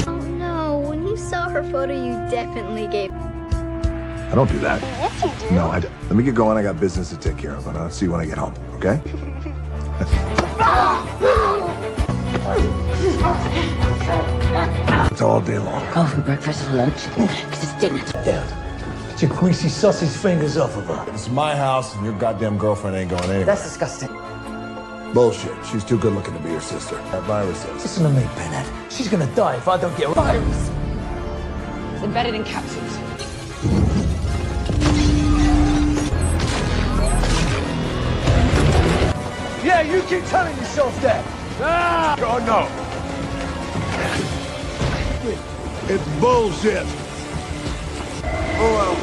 Oh no, when you saw her photo, you definitely gave. I don't do that. Yes, you do. No, I don't. Let me get going. I got business to take care of, and I'll see you when I get home, okay? It's all day long. Go for breakfast or lunch, because it's dinner. Dad, get your greasy sausage fingers off of her. This is my house, and your goddamn girlfriend ain't going anywhere. That's disgusting. Bullshit. She's too good looking to be your sister. That virus is. Listen to me, Bennett. She's gonna die if I don't get Virus. It's embedded in capsules. Yeah, you keep telling yourself that. Ah! Oh, no. It's bullshit. Oh, well.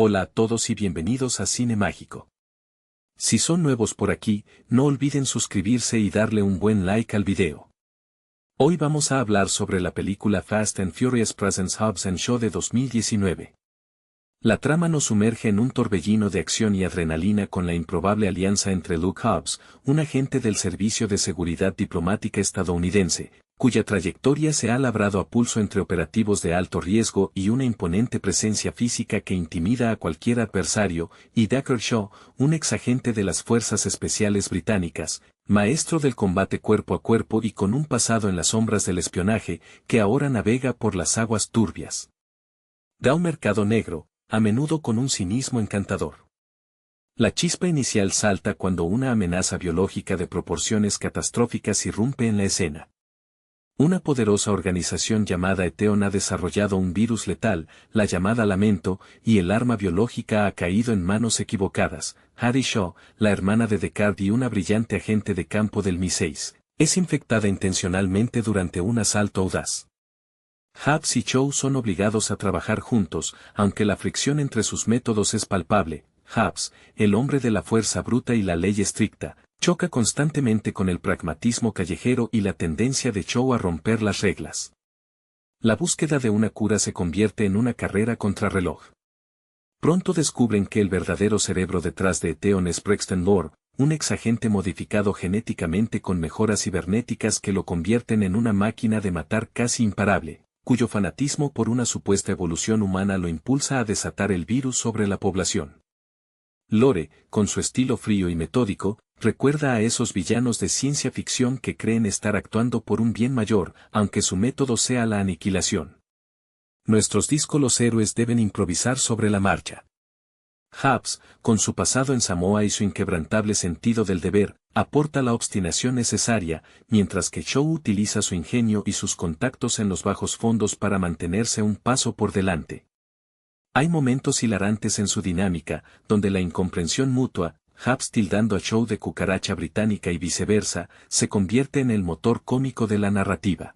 Hola a todos y bienvenidos a Cine Mágico. Si son nuevos por aquí, no olviden suscribirse y darle un buen like al video. Hoy vamos a hablar sobre la película Fast and Furious Presents Hobbs & Shaw de 2019. La trama nos sumerge en un torbellino de acción y adrenalina con la improbable alianza entre Luke Hobbs, un agente del Servicio de Seguridad Diplomática estadounidense, cuya trayectoria se ha labrado a pulso entre operativos de alto riesgo y una imponente presencia física que intimida a cualquier adversario, y Deckard Shaw, un exagente de las Fuerzas Especiales Británicas, maestro del combate cuerpo a cuerpo y con un pasado en las sombras del espionaje, que ahora navega por las aguas turbias. Da un mercado negro, a menudo con un cinismo encantador. La chispa inicial salta cuando una amenaza biológica de proporciones catastróficas irrumpe en la escena. Una poderosa organización llamada Eteon ha desarrollado un virus letal, la llamada Lamento, y el arma biológica ha caído en manos equivocadas. Harry Shaw, la hermana de Deckard y una brillante agente de campo del Mi-6, es infectada intencionalmente durante un asalto audaz. Hobbs y Shaw son obligados a trabajar juntos, aunque la fricción entre sus métodos es palpable. Hobbs, el hombre de la fuerza bruta y la ley estricta, choca constantemente con el pragmatismo callejero y la tendencia de Shaw a romper las reglas. La búsqueda de una cura se convierte en una carrera contrarreloj. Pronto descubren que el verdadero cerebro detrás de Eteon es Braxton Lord, un exagente modificado genéticamente con mejoras cibernéticas que lo convierten en una máquina de matar casi imparable, cuyo fanatismo por una supuesta evolución humana lo impulsa a desatar el virus sobre la población. Lore, con su estilo frío y metódico, recuerda a esos villanos de ciencia ficción que creen estar actuando por un bien mayor, aunque su método sea la aniquilación. Nuestros díscolos héroes deben improvisar sobre la marcha. Hubs, con su pasado en Samoa y su inquebrantable sentido del deber, aporta la obstinación necesaria, mientras que Cho utiliza su ingenio y sus contactos en los bajos fondos para mantenerse un paso por delante. Hay momentos hilarantes en su dinámica, donde la incomprensión mutua, Hubs tildando a Cho de cucaracha británica y viceversa, se convierte en el motor cómico de la narrativa.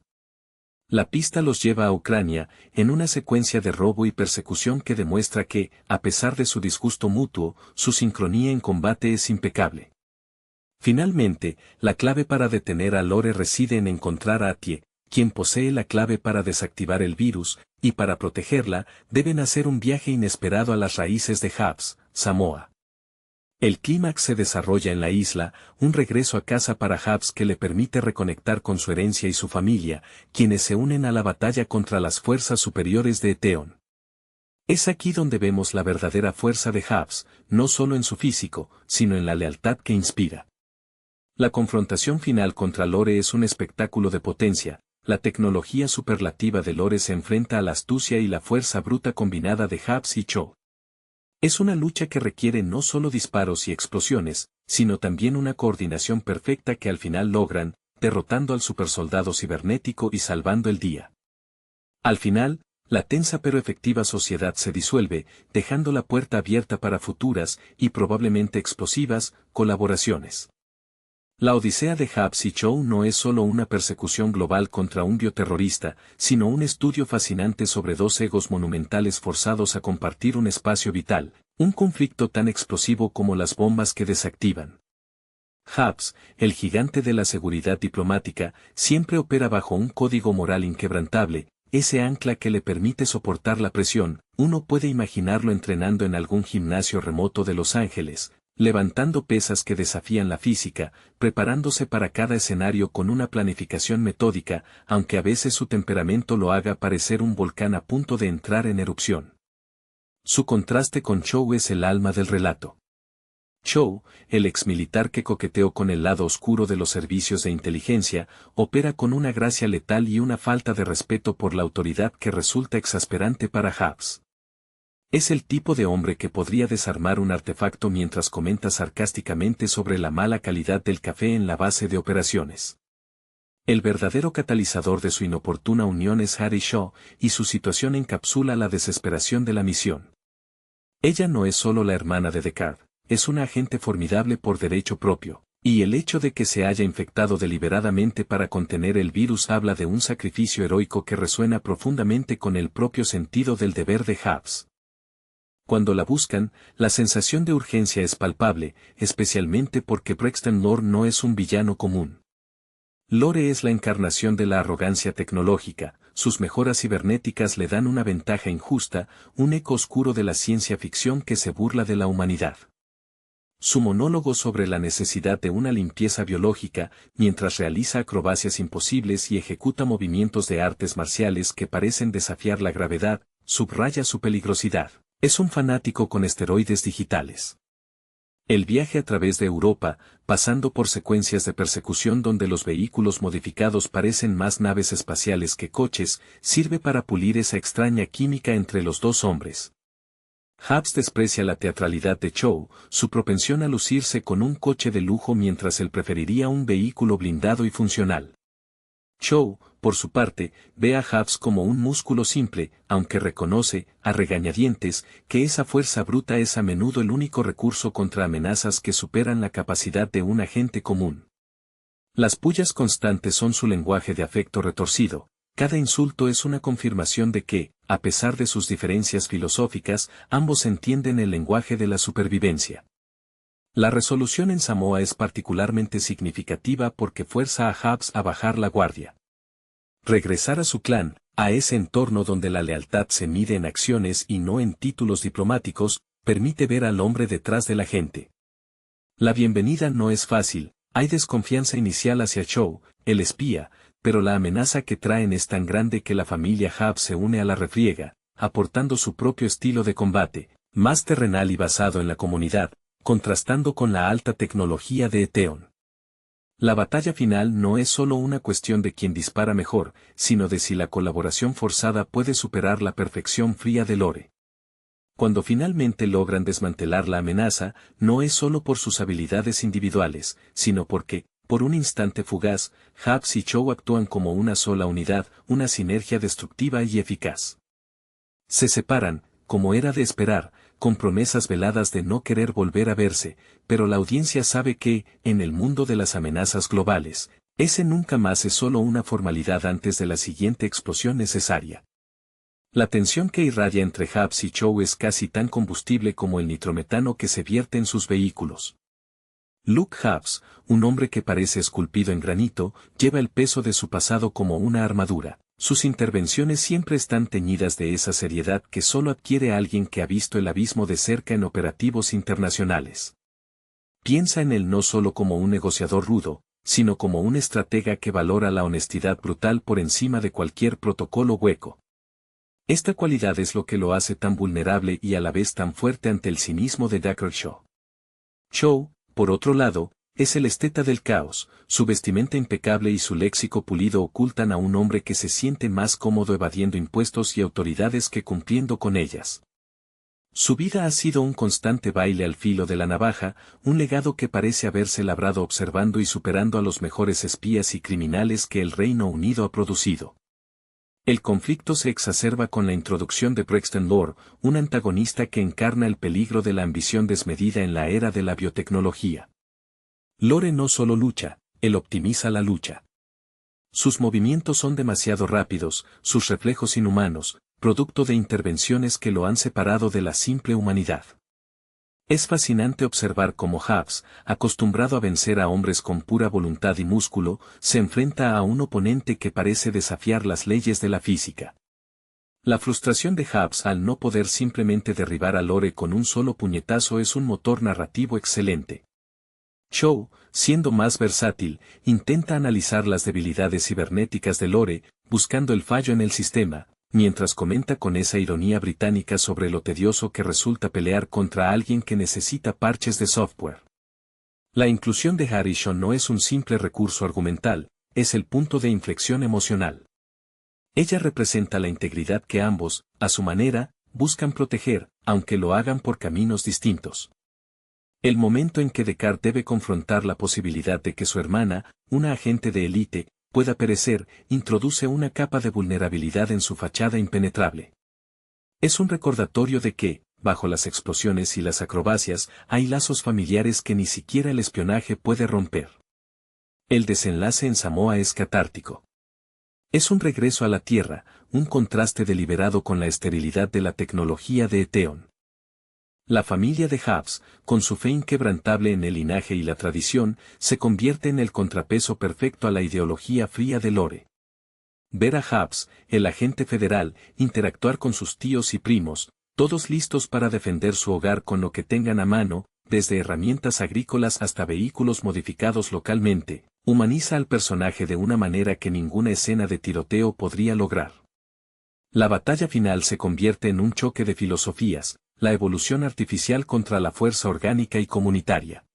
La pista los lleva a Ucrania, en una secuencia de robo y persecución que demuestra que, a pesar de su disgusto mutuo, su sincronía en combate es impecable. Finalmente, la clave para detener a Lore reside en encontrar a Atie, quien posee la clave para desactivar el virus, y para protegerla, deben hacer un viaje inesperado a las raíces de Hubs, Samoa. El clímax se desarrolla en la isla, un regreso a casa para Hubs que le permite reconectar con su herencia y su familia, quienes se unen a la batalla contra las fuerzas superiores de Eteon. Es aquí donde vemos la verdadera fuerza de Hubs, no solo en su físico, sino en la lealtad que inspira. La confrontación final contra Lore es un espectáculo de potencia. La tecnología superlativa de Lore se enfrenta a la astucia y la fuerza bruta combinada de Hubs y Cho. Es una lucha que requiere no solo disparos y explosiones, sino también una coordinación perfecta que al final logran, derrotando al supersoldado cibernético y salvando el día. Al final, la tensa pero efectiva sociedad se disuelve, dejando la puerta abierta para futuras, y probablemente explosivas, colaboraciones. La odisea de Hubs y Cho no es solo una persecución global contra un bioterrorista, sino un estudio fascinante sobre dos egos monumentales forzados a compartir un espacio vital, un conflicto tan explosivo como las bombas que desactivan. Hubs, el gigante de la seguridad diplomática, siempre opera bajo un código moral inquebrantable, ese ancla que le permite soportar la presión. Uno puede imaginarlo entrenando en algún gimnasio remoto de Los Ángeles, levantando pesas que desafían la física, preparándose para cada escenario con una planificación metódica, aunque a veces su temperamento lo haga parecer un volcán a punto de entrar en erupción. Su contraste con Cho es el alma del relato. Cho, el exmilitar que coqueteó con el lado oscuro de los servicios de inteligencia, opera con una gracia letal y una falta de respeto por la autoridad que resulta exasperante para Hubs. Es el tipo de hombre que podría desarmar un artefacto mientras comenta sarcásticamente sobre la mala calidad del café en la base de operaciones. El verdadero catalizador de su inoportuna unión es Harry Shaw, y su situación encapsula la desesperación de la misión. Ella no es solo la hermana de Deckard, es una agente formidable por derecho propio, y el hecho de que se haya infectado deliberadamente para contener el virus habla de un sacrificio heroico que resuena profundamente con el propio sentido del deber de Hubs. Cuando la buscan, la sensación de urgencia es palpable, especialmente porque Braxton Lore no es un villano común. Lore es la encarnación de la arrogancia tecnológica, sus mejoras cibernéticas le dan una ventaja injusta, un eco oscuro de la ciencia ficción que se burla de la humanidad. Su monólogo sobre la necesidad de una limpieza biológica, mientras realiza acrobacias imposibles y ejecuta movimientos de artes marciales que parecen desafiar la gravedad, subraya su peligrosidad. Es un fanático con esteroides digitales. El viaje a través de Europa, pasando por secuencias de persecución donde los vehículos modificados parecen más naves espaciales que coches, sirve para pulir esa extraña química entre los dos hombres. Hubs desprecia la teatralidad de Cho, su propensión a lucirse con un coche de lujo mientras él preferiría un vehículo blindado y funcional. Cho, por su parte, ve a Hubs como un músculo simple, aunque reconoce, a regañadientes, que esa fuerza bruta es a menudo el único recurso contra amenazas que superan la capacidad de un agente común. Las pullas constantes son su lenguaje de afecto retorcido, cada insulto es una confirmación de que, a pesar de sus diferencias filosóficas, ambos entienden el lenguaje de la supervivencia. La resolución en Samoa es particularmente significativa porque fuerza a Hubs a bajar la guardia. Regresar a su clan, a ese entorno donde la lealtad se mide en acciones y no en títulos diplomáticos, permite ver al hombre detrás de la gente. La bienvenida no es fácil, hay desconfianza inicial hacia Cho, el espía, pero la amenaza que traen es tan grande que la familia Hubs se une a la refriega, aportando su propio estilo de combate, más terrenal y basado en la comunidad, contrastando con la alta tecnología de Eteon. La batalla final no es solo una cuestión de quién dispara mejor, sino de si la colaboración forzada puede superar la perfección fría de Lore. Cuando finalmente logran desmantelar la amenaza, no es solo por sus habilidades individuales, sino porque, por un instante fugaz, Hubs y Chow actúan como una sola unidad, una sinergia destructiva y eficaz. Se separan, como era de esperar, con promesas veladas de no querer volver a verse, pero la audiencia sabe que, en el mundo de las amenazas globales, ese nunca más es solo una formalidad antes de la siguiente explosión necesaria. La tensión que irradia entre Hubs y Chow es casi tan combustible como el nitrometano que se vierte en sus vehículos. Luke Hubs, un hombre que parece esculpido en granito, lleva el peso de su pasado como una armadura. Sus intervenciones siempre están teñidas de esa seriedad que solo adquiere alguien que ha visto el abismo de cerca en operativos internacionales. Piensa en él no solo como un negociador rudo, sino como un estratega que valora la honestidad brutal por encima de cualquier protocolo hueco. Esta cualidad es lo que lo hace tan vulnerable y a la vez tan fuerte ante el cinismo de Dagger Shaw. Chow, por otro lado, es el esteta del caos, su vestimenta impecable y su léxico pulido ocultan a un hombre que se siente más cómodo evadiendo impuestos y autoridades que cumpliendo con ellas. Su vida ha sido un constante baile al filo de la navaja, un legado que parece haberse labrado observando y superando a los mejores espías y criminales que el Reino Unido ha producido. El conflicto se exacerba con la introducción de Braxton Lore, un antagonista que encarna el peligro de la ambición desmedida en la era de la biotecnología. Lore no solo lucha, él optimiza la lucha. Sus movimientos son demasiado rápidos, sus reflejos inhumanos, producto de intervenciones que lo han separado de la simple humanidad. Es fascinante observar cómo Hubs, acostumbrado a vencer a hombres con pura voluntad y músculo, se enfrenta a un oponente que parece desafiar las leyes de la física. La frustración de Hubs al no poder simplemente derribar a Lore con un solo puñetazo es un motor narrativo excelente. Chow, siendo más versátil, intenta analizar las debilidades cibernéticas de Lore, buscando el fallo en el sistema, mientras comenta con esa ironía británica sobre lo tedioso que resulta pelear contra alguien que necesita parches de software. La inclusión de Harrison no es un simple recurso argumental, es el punto de inflexión emocional. Ella representa la integridad que ambos, a su manera, buscan proteger, aunque lo hagan por caminos distintos. El momento en que Deckard debe confrontar la posibilidad de que su hermana, una agente de élite, pueda perecer, introduce una capa de vulnerabilidad en su fachada impenetrable. Es un recordatorio de que, bajo las explosiones y las acrobacias, hay lazos familiares que ni siquiera el espionaje puede romper. El desenlace en Samoa es catártico. Es un regreso a la Tierra, un contraste deliberado con la esterilidad de la tecnología de Eteon. La familia de Hubs, con su fe inquebrantable en el linaje y la tradición, se convierte en el contrapeso perfecto a la ideología fría de Lore. Ver a Hubs, el agente federal, interactuar con sus tíos y primos, todos listos para defender su hogar con lo que tengan a mano, desde herramientas agrícolas hasta vehículos modificados localmente, humaniza al personaje de una manera que ninguna escena de tiroteo podría lograr. La batalla final se convierte en un choque de filosofías, la evolución artificial contra la fuerza orgánica y comunitaria.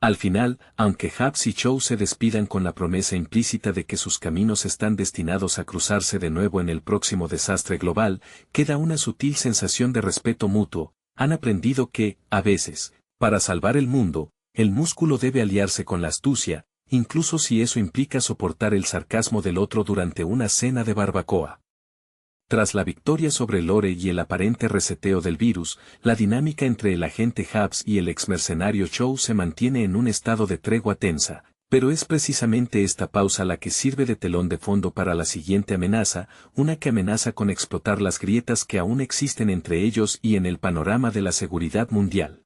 Al final, aunque Hubs y Chow se despidan con la promesa implícita de que sus caminos están destinados a cruzarse de nuevo en el próximo desastre global, queda una sutil sensación de respeto mutuo. Han aprendido que, a veces, para salvar el mundo, el músculo debe aliarse con la astucia, incluso si eso implica soportar el sarcasmo del otro durante una cena de barbacoa. Tras la victoria sobre Lore y el aparente reseteo del virus, la dinámica entre el agente Hubs y el exmercenario Chow se mantiene en un estado de tregua tensa, pero es precisamente esta pausa la que sirve de telón de fondo para la siguiente amenaza, una que amenaza con explotar las grietas que aún existen entre ellos y en el panorama de la seguridad mundial.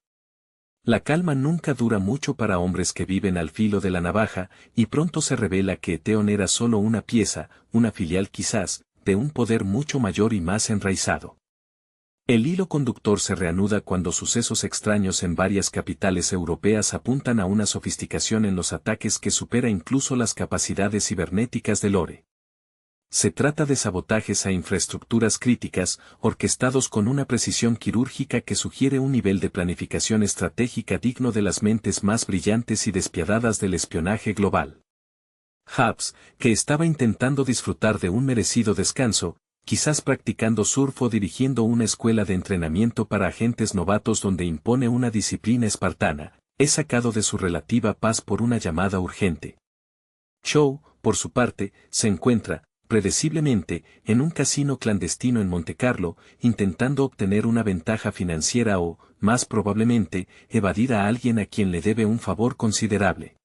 La calma nunca dura mucho para hombres que viven al filo de la navaja, y pronto se revela que Eteon era solo una pieza, una filial quizás, de un poder mucho mayor y más enraizado. El hilo conductor se reanuda cuando sucesos extraños en varias capitales europeas apuntan a una sofisticación en los ataques que supera incluso las capacidades cibernéticas de Lore. Se trata de sabotajes a infraestructuras críticas, orquestados con una precisión quirúrgica que sugiere un nivel de planificación estratégica digno de las mentes más brillantes y despiadadas del espionaje global. Hubs, que estaba intentando disfrutar de un merecido descanso, quizás practicando surf o dirigiendo una escuela de entrenamiento para agentes novatos donde impone una disciplina espartana, es sacado de su relativa paz por una llamada urgente. Chow, por su parte, se encuentra, predeciblemente, en un casino clandestino en Montecarlo, intentando obtener una ventaja financiera o, más probablemente, evadir a alguien a quien le debe un favor considerable.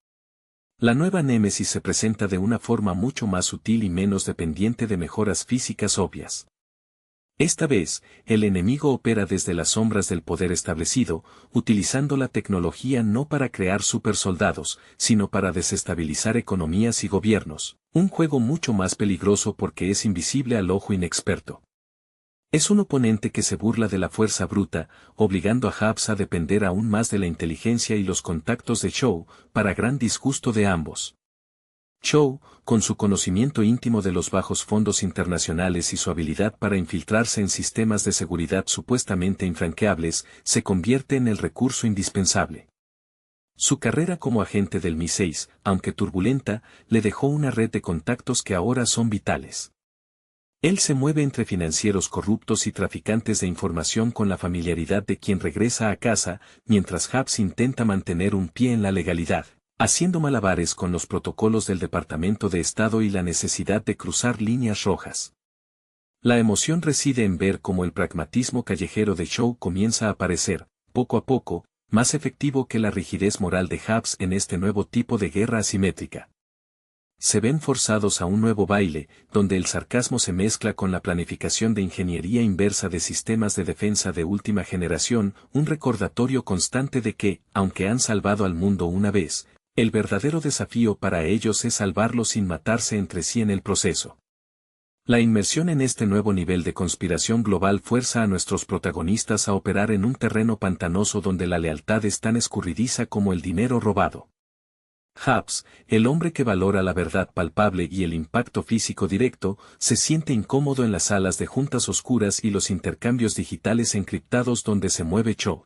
La nueva Némesis se presenta de una forma mucho más sutil y menos dependiente de mejoras físicas obvias. Esta vez, el enemigo opera desde las sombras del poder establecido, utilizando la tecnología no para crear supersoldados, sino para desestabilizar economías y gobiernos, un juego mucho más peligroso porque es invisible al ojo inexperto. Es un oponente que se burla de la fuerza bruta, obligando a Hubs a depender aún más de la inteligencia y los contactos de Chow, para gran disgusto de ambos. Chow, con su conocimiento íntimo de los bajos fondos internacionales y su habilidad para infiltrarse en sistemas de seguridad supuestamente infranqueables, se convierte en el recurso indispensable. Su carrera como agente del MI6, aunque turbulenta, le dejó una red de contactos que ahora son vitales. Él se mueve entre financieros corruptos y traficantes de información con la familiaridad de quien regresa a casa, mientras Hubs intenta mantener un pie en la legalidad, haciendo malabares con los protocolos del Departamento de Estado y la necesidad de cruzar líneas rojas. La emoción reside en ver cómo el pragmatismo callejero de Chow comienza a parecer, poco a poco, más efectivo que la rigidez moral de Hubs en este nuevo tipo de guerra asimétrica. Se ven forzados a un nuevo baile, donde el sarcasmo se mezcla con la planificación de ingeniería inversa de sistemas de defensa de última generación, un recordatorio constante de que, aunque han salvado al mundo una vez, el verdadero desafío para ellos es salvarlo sin matarse entre sí en el proceso. La inmersión en este nuevo nivel de conspiración global fuerza a nuestros protagonistas a operar en un terreno pantanoso donde la lealtad es tan escurridiza como el dinero robado. Hubs, el hombre que valora la verdad palpable y el impacto físico directo, se siente incómodo en las salas de juntas oscuras y los intercambios digitales encriptados donde se mueve Chow.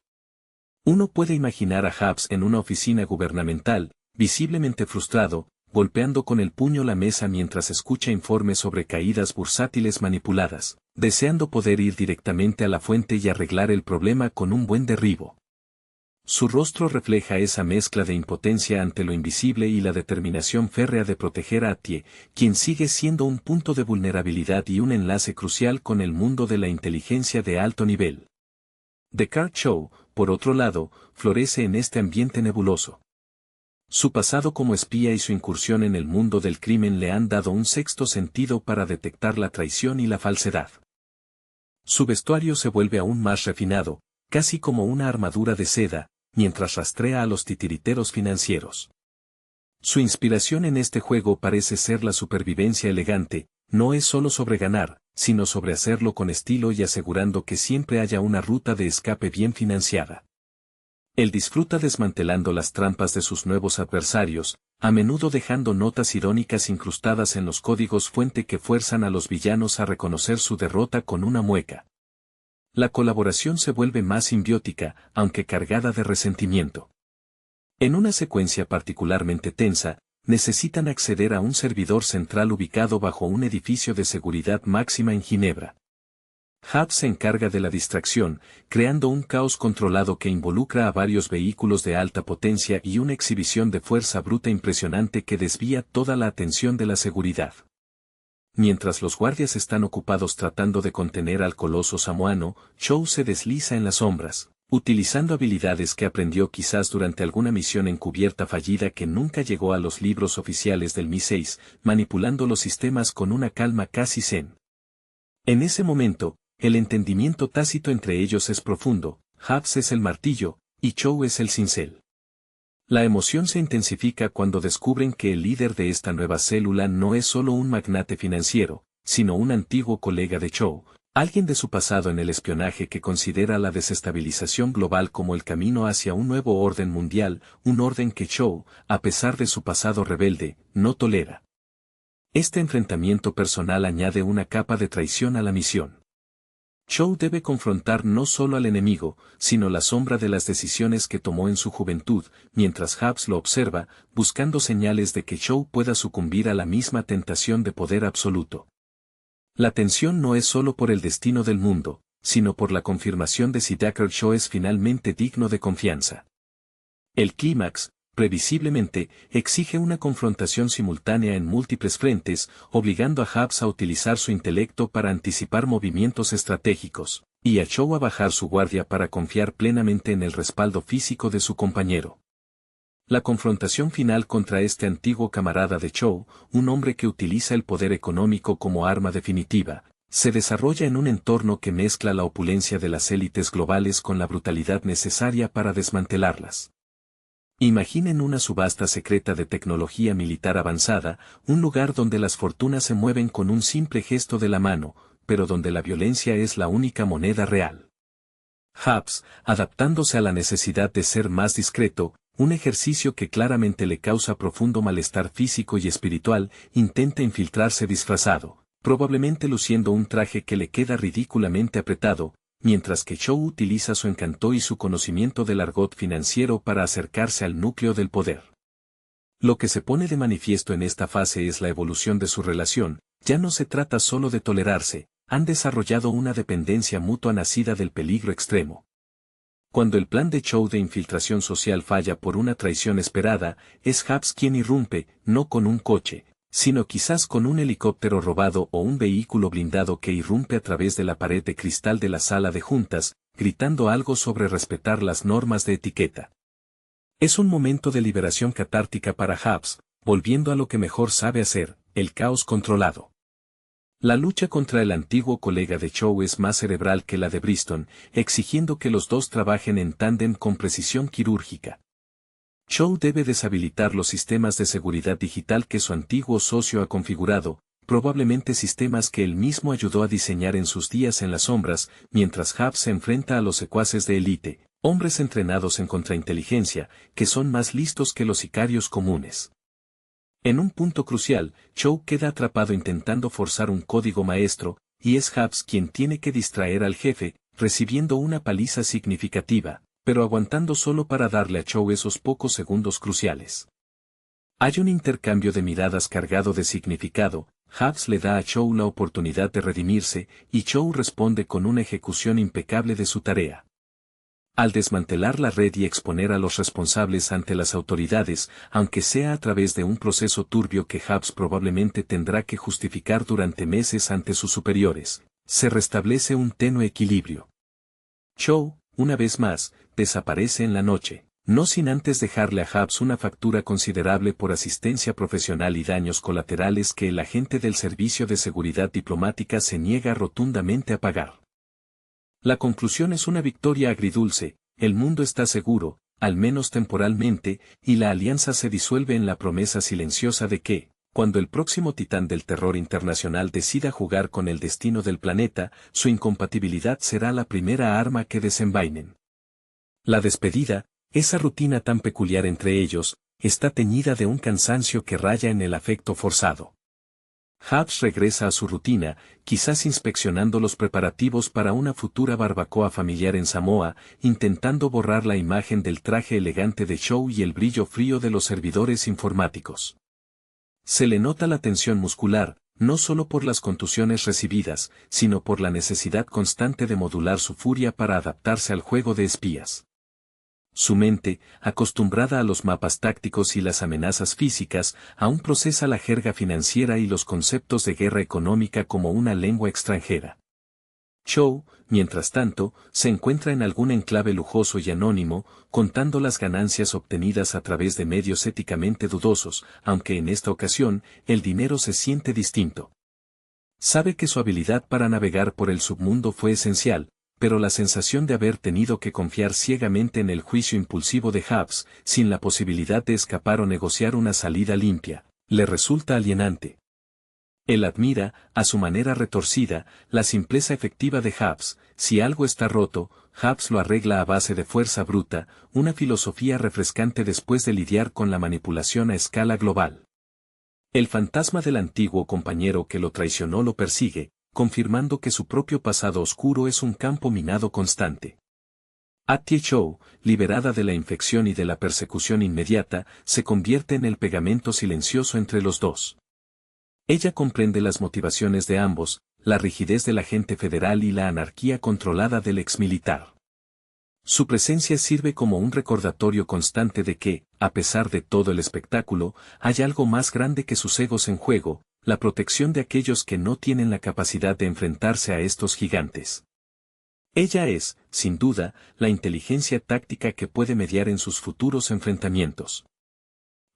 Uno puede imaginar a Hubs en una oficina gubernamental, visiblemente frustrado, golpeando con el puño la mesa mientras escucha informes sobre caídas bursátiles manipuladas, deseando poder ir directamente a la fuente y arreglar el problema con un buen derribo. Su rostro refleja esa mezcla de impotencia ante lo invisible y la determinación férrea de proteger a Tie, quien sigue siendo un punto de vulnerabilidad y un enlace crucial con el mundo de la inteligencia de alto nivel. Descartes Chow, por otro lado, florece en este ambiente nebuloso. Su pasado como espía y su incursión en el mundo del crimen le han dado un sexto sentido para detectar la traición y la falsedad. Su vestuario se vuelve aún más refinado, casi como una armadura de seda, mientras rastrea a los titiriteros financieros. Su inspiración en este juego parece ser la supervivencia elegante, no es solo sobre ganar, sino sobre hacerlo con estilo y asegurando que siempre haya una ruta de escape bien financiada. Él disfruta desmantelando las trampas de sus nuevos adversarios, a menudo dejando notas irónicas incrustadas en los códigos fuente que fuerzan a los villanos a reconocer su derrota con una mueca. La colaboración se vuelve más simbiótica, aunque cargada de resentimiento. En una secuencia particularmente tensa, necesitan acceder a un servidor central ubicado bajo un edificio de seguridad máxima en Ginebra. Hubs se encarga de la distracción, creando un caos controlado que involucra a varios vehículos de alta potencia y una exhibición de fuerza bruta impresionante que desvía toda la atención de la seguridad. Mientras los guardias están ocupados tratando de contener al coloso samoano, Chow se desliza en las sombras, utilizando habilidades que aprendió quizás durante alguna misión encubierta fallida que nunca llegó a los libros oficiales del MI6, manipulando los sistemas con una calma casi zen. En ese momento, el entendimiento tácito entre ellos es profundo, Hubs es el martillo, y Chow es el cincel. La emoción se intensifica cuando descubren que el líder de esta nueva célula no es solo un magnate financiero, sino un antiguo colega de Chow, alguien de su pasado en el espionaje que considera la desestabilización global como el camino hacia un nuevo orden mundial, un orden que Chow, a pesar de su pasado rebelde, no tolera. Este enfrentamiento personal añade una capa de traición a la misión. Chow debe confrontar no solo al enemigo, sino la sombra de las decisiones que tomó en su juventud, mientras Hubs lo observa, buscando señales de que Chow pueda sucumbir a la misma tentación de poder absoluto. La tensión no es solo por el destino del mundo, sino por la confirmación de si Deckard Shaw es finalmente digno de confianza. El clímax, previsiblemente, exige una confrontación simultánea en múltiples frentes, obligando a Hubs a utilizar su intelecto para anticipar movimientos estratégicos, y a Chow a bajar su guardia para confiar plenamente en el respaldo físico de su compañero. La confrontación final contra este antiguo camarada de Chow, un hombre que utiliza el poder económico como arma definitiva, se desarrolla en un entorno que mezcla la opulencia de las élites globales con la brutalidad necesaria para desmantelarlas. Imaginen una subasta secreta de tecnología militar avanzada, un lugar donde las fortunas se mueven con un simple gesto de la mano, pero donde la violencia es la única moneda real. Hubs, adaptándose a la necesidad de ser más discreto, un ejercicio que claramente le causa profundo malestar físico y espiritual, intenta infiltrarse disfrazado, probablemente luciendo un traje que le queda ridículamente apretado, mientras que Chow utiliza su encanto y su conocimiento del argot financiero para acercarse al núcleo del poder. Lo que se pone de manifiesto en esta fase es la evolución de su relación, ya no se trata solo de tolerarse, han desarrollado una dependencia mutua nacida del peligro extremo. Cuando el plan de Chow de infiltración social falla por una traición esperada, es Hubs quien irrumpe, no con un coche, sino quizás con un helicóptero robado o un vehículo blindado que irrumpe a través de la pared de cristal de la sala de juntas, gritando algo sobre respetar las normas de etiqueta. Es un momento de liberación catártica para Hubs, volviendo a lo que mejor sabe hacer, el caos controlado. La lucha contra el antiguo colega de Chow es más cerebral que la de Briston, exigiendo que los dos trabajen en tándem con precisión quirúrgica. Chow debe deshabilitar los sistemas de seguridad digital que su antiguo socio ha configurado, probablemente sistemas que él mismo ayudó a diseñar en sus días en las sombras, mientras Hubs se enfrenta a los secuaces de élite, hombres entrenados en contrainteligencia, que son más listos que los sicarios comunes. En un punto crucial, Chow queda atrapado intentando forzar un código maestro, y es Hubs quien tiene que distraer al jefe, recibiendo una paliza significativa, pero aguantando solo para darle a Chow esos pocos segundos cruciales. Hay un intercambio de miradas cargado de significado, Hubs le da a Chow la oportunidad de redimirse, y Chow responde con una ejecución impecable de su tarea. Al desmantelar la red y exponer a los responsables ante las autoridades, aunque sea a través de un proceso turbio que Hubs probablemente tendrá que justificar durante meses ante sus superiores, se restablece un tenue equilibrio. Chow, una vez más, desaparece en la noche, no sin antes dejarle a Hubs una factura considerable por asistencia profesional y daños colaterales que el agente del Servicio de Seguridad Diplomática se niega rotundamente a pagar. La conclusión es una victoria agridulce, el mundo está seguro, al menos temporalmente, y la alianza se disuelve en la promesa silenciosa de que, cuando el próximo titán del terror internacional decida jugar con el destino del planeta, su incompatibilidad será la primera arma que desenvainen. La despedida, esa rutina tan peculiar entre ellos, está teñida de un cansancio que raya en el afecto forzado. Hubs regresa a su rutina, quizás inspeccionando los preparativos para una futura barbacoa familiar en Samoa, intentando borrar la imagen del traje elegante de Chow y el brillo frío de los servidores informáticos. Se le nota la tensión muscular, no solo por las contusiones recibidas, sino por la necesidad constante de modular su furia para adaptarse al juego de espías. Su mente, acostumbrada a los mapas tácticos y las amenazas físicas, aún procesa la jerga financiera y los conceptos de guerra económica como una lengua extranjera. Chow, mientras tanto, se encuentra en algún enclave lujoso y anónimo, contando las ganancias obtenidas a través de medios éticamente dudosos, aunque en esta ocasión, el dinero se siente distinto. Sabe que su habilidad para navegar por el submundo fue esencial, pero la sensación de haber tenido que confiar ciegamente en el juicio impulsivo de Hubs, sin la posibilidad de escapar o negociar una salida limpia, le resulta alienante. Él admira, a su manera retorcida, la simpleza efectiva de Hubs. Si algo está roto, Hubs lo arregla a base de fuerza bruta, una filosofía refrescante después de lidiar con la manipulación a escala global. El fantasma del antiguo compañero que lo traicionó lo persigue, confirmando que su propio pasado oscuro es un campo minado constante. Atie Chow, liberada de la infección y de la persecución inmediata, se convierte en el pegamento silencioso entre los dos. Ella comprende las motivaciones de ambos, la rigidez del agente federal y la anarquía controlada del exmilitar. Su presencia sirve como un recordatorio constante de que, a pesar de todo el espectáculo, hay algo más grande que sus egos en juego, la protección de aquellos que no tienen la capacidad de enfrentarse a estos gigantes. Ella es, sin duda, la inteligencia táctica que puede mediar en sus futuros enfrentamientos.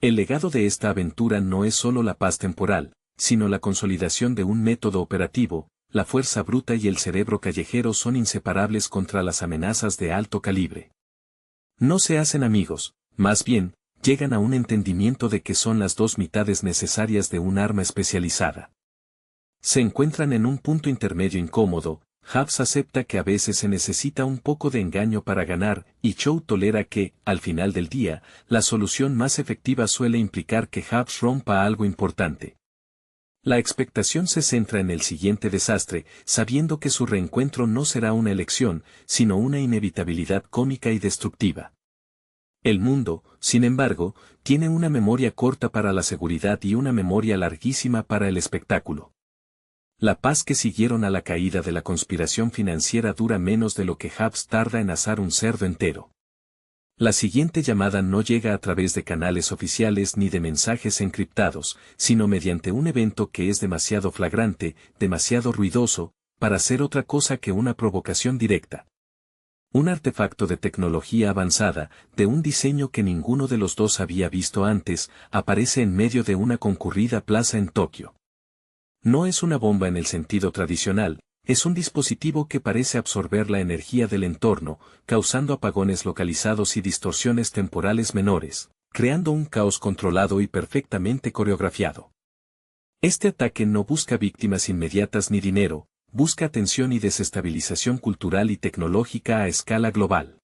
El legado de esta aventura no es solo la paz temporal, sino la consolidación de un método operativo. La fuerza bruta y el cerebro callejero son inseparables contra las amenazas de alto calibre. No se hacen amigos, más bien, llegan a un entendimiento de que son las dos mitades necesarias de un arma especializada. Se encuentran en un punto intermedio incómodo. Hubs acepta que a veces se necesita un poco de engaño para ganar, y Chow tolera que, al final del día, la solución más efectiva suele implicar que Hubs rompa algo importante. La expectación se centra en el siguiente desastre, sabiendo que su reencuentro no será una elección, sino una inevitabilidad cómica y destructiva. El mundo, sin embargo, tiene una memoria corta para la seguridad y una memoria larguísima para el espectáculo. La paz que siguieron a la caída de la conspiración financiera dura menos de lo que Hubs tarda en asar un cerdo entero. La siguiente llamada no llega a través de canales oficiales ni de mensajes encriptados, sino mediante un evento que es demasiado flagrante, demasiado ruidoso, para ser otra cosa que una provocación directa. Un artefacto de tecnología avanzada, de un diseño que ninguno de los dos había visto antes, aparece en medio de una concurrida plaza en Tokio. No es una bomba en el sentido tradicional, es un dispositivo que parece absorber la energía del entorno, causando apagones localizados y distorsiones temporales menores, creando un caos controlado y perfectamente coreografiado. Este ataque no busca víctimas inmediatas ni dinero, busca atención y desestabilización cultural y tecnológica a escala global.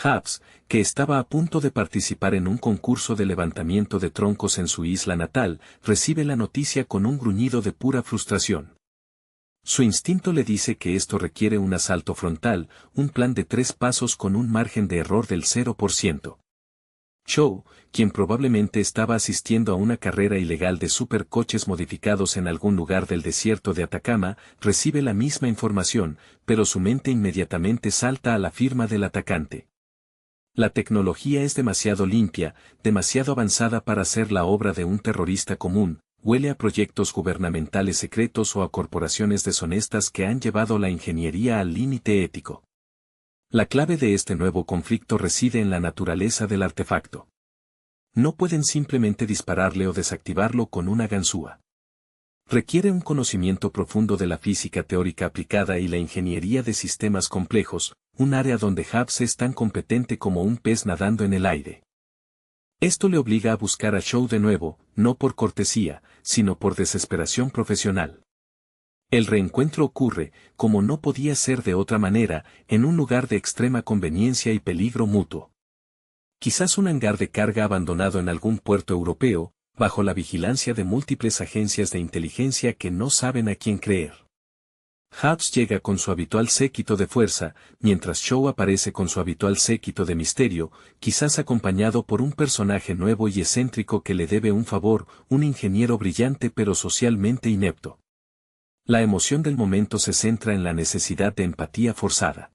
Hubs, que estaba a punto de participar en un concurso de levantamiento de troncos en su isla natal, recibe la noticia con un gruñido de pura frustración. Su instinto le dice que esto requiere un asalto frontal, un plan de 3 pasos con un margen de error del 0%. Chow, quien probablemente estaba asistiendo a una carrera ilegal de supercoches modificados en algún lugar del desierto de Atacama, recibe la misma información, pero su mente inmediatamente salta a la firma del atacante. La tecnología es demasiado limpia, demasiado avanzada para ser la obra de un terrorista común. Huele a proyectos gubernamentales secretos o a corporaciones deshonestas que han llevado la ingeniería al límite ético. La clave de este nuevo conflicto reside en la naturaleza del artefacto. No pueden simplemente dispararle o desactivarlo con una ganzúa. Requiere un conocimiento profundo de la física teórica aplicada y la ingeniería de sistemas complejos, un área donde Hubs es tan competente como un pez nadando en el aire. Esto le obliga a buscar a Chow de nuevo, no por cortesía, sino por desesperación profesional. El reencuentro ocurre, como no podía ser de otra manera, en un lugar de extrema conveniencia y peligro mutuo. Quizás un hangar de carga abandonado en algún puerto europeo, bajo la vigilancia de múltiples agencias de inteligencia que no saben a quién creer. Hubs llega con su habitual séquito de fuerza, mientras Chow aparece con su habitual séquito de misterio, quizás acompañado por un personaje nuevo y excéntrico que le debe un favor, un ingeniero brillante pero socialmente inepto. La emoción del momento se centra en la necesidad de empatía forzada.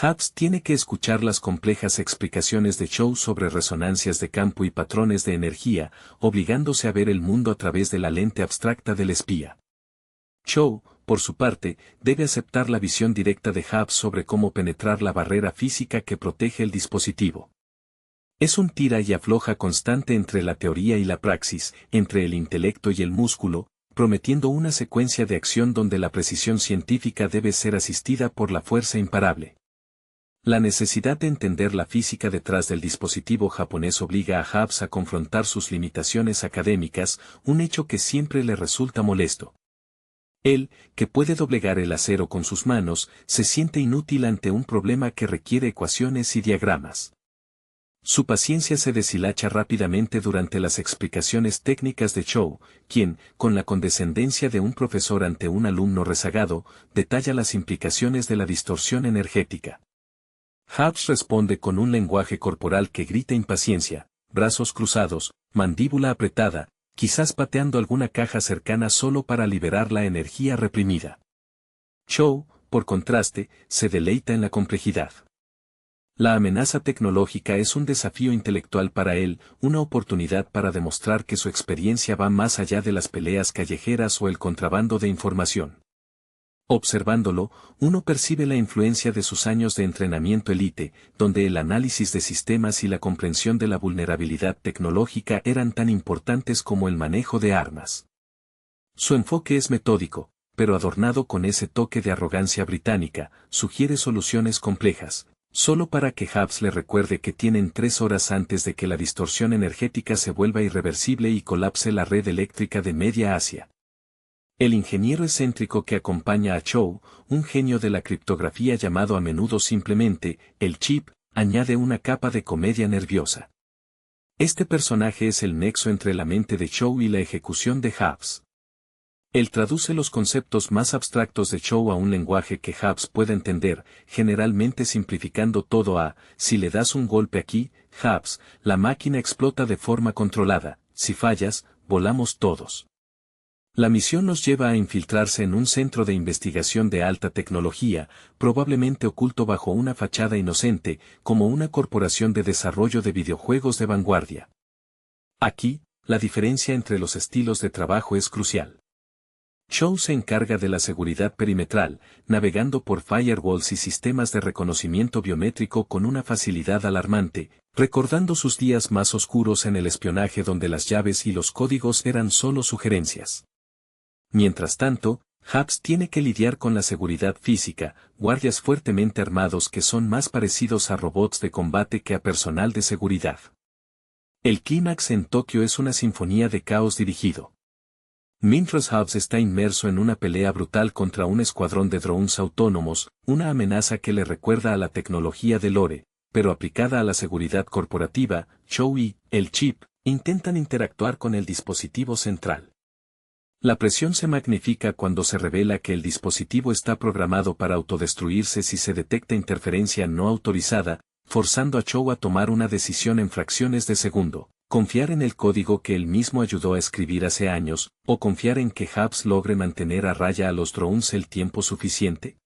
Hubs tiene que escuchar las complejas explicaciones de Chow sobre resonancias de campo y patrones de energía, obligándose a ver el mundo a través de la lente abstracta del espía. Chow, por su parte, debe aceptar la visión directa de Hubs sobre cómo penetrar la barrera física que protege el dispositivo. Es un tira y afloja constante entre la teoría y la praxis, entre el intelecto y el músculo, prometiendo una secuencia de acción donde la precisión científica debe ser asistida por la fuerza imparable. La necesidad de entender la física detrás del dispositivo japonés obliga a Hubs a confrontar sus limitaciones académicas, un hecho que siempre le resulta molesto. Él, que puede doblegar el acero con sus manos, se siente inútil ante un problema que requiere ecuaciones y diagramas. Su paciencia se deshilacha rápidamente durante las explicaciones técnicas de Chow, quien, con la condescendencia de un profesor ante un alumno rezagado, detalla las implicaciones de la distorsión energética. Hobbs responde con un lenguaje corporal que grita impaciencia, brazos cruzados, mandíbula apretada, quizás pateando alguna caja cercana solo para liberar la energía reprimida. Chow, por contraste, se deleita en la complejidad. La amenaza tecnológica es un desafío intelectual para él, una oportunidad para demostrar que su experiencia va más allá de las peleas callejeras o el contrabando de información. Observándolo, uno percibe la influencia de sus años de entrenamiento élite, donde el análisis de sistemas y la comprensión de la vulnerabilidad tecnológica eran tan importantes como el manejo de armas. Su enfoque es metódico, pero adornado con ese toque de arrogancia británica, sugiere soluciones complejas, solo para que Hobbs le recuerde que tienen 3 horas antes de que la distorsión energética se vuelva irreversible y colapse la red eléctrica de Media Asia. El ingeniero excéntrico que acompaña a Chow, un genio de la criptografía llamado a menudo simplemente, el Chip, añade una capa de comedia nerviosa. Este personaje es el nexo entre la mente de Chow y la ejecución de Hobbs. Él traduce los conceptos más abstractos de Chow a un lenguaje que Hobbs puede entender, generalmente simplificando todo a, si le das un golpe aquí, Hobbs, la máquina explota de forma controlada, si fallas, volamos todos. La misión nos lleva a infiltrarse en un centro de investigación de alta tecnología, probablemente oculto bajo una fachada inocente, como una corporación de desarrollo de videojuegos de vanguardia. Aquí, la diferencia entre los estilos de trabajo es crucial. Chow se encarga de la seguridad perimetral, navegando por firewalls y sistemas de reconocimiento biométrico con una facilidad alarmante, recordando sus días más oscuros en el espionaje donde las llaves y los códigos eran solo sugerencias. Mientras tanto, Hobbs tiene que lidiar con la seguridad física, guardias fuertemente armados que son más parecidos a robots de combate que a personal de seguridad. El clímax en Tokio es una sinfonía de caos dirigido. Mientras Hobbs está inmerso en una pelea brutal contra un escuadrón de drones autónomos, una amenaza que le recuerda a la tecnología de Lore, pero aplicada a la seguridad corporativa, Chow y el Chip intentan interactuar con el dispositivo central. La presión se magnifica cuando se revela que el dispositivo está programado para autodestruirse si se detecta interferencia no autorizada, forzando a Chow a tomar una decisión en fracciones de segundo. Confiar en el código que él mismo ayudó a escribir hace años, o confiar en que Hobbs logre mantener a raya a los drones el tiempo suficiente.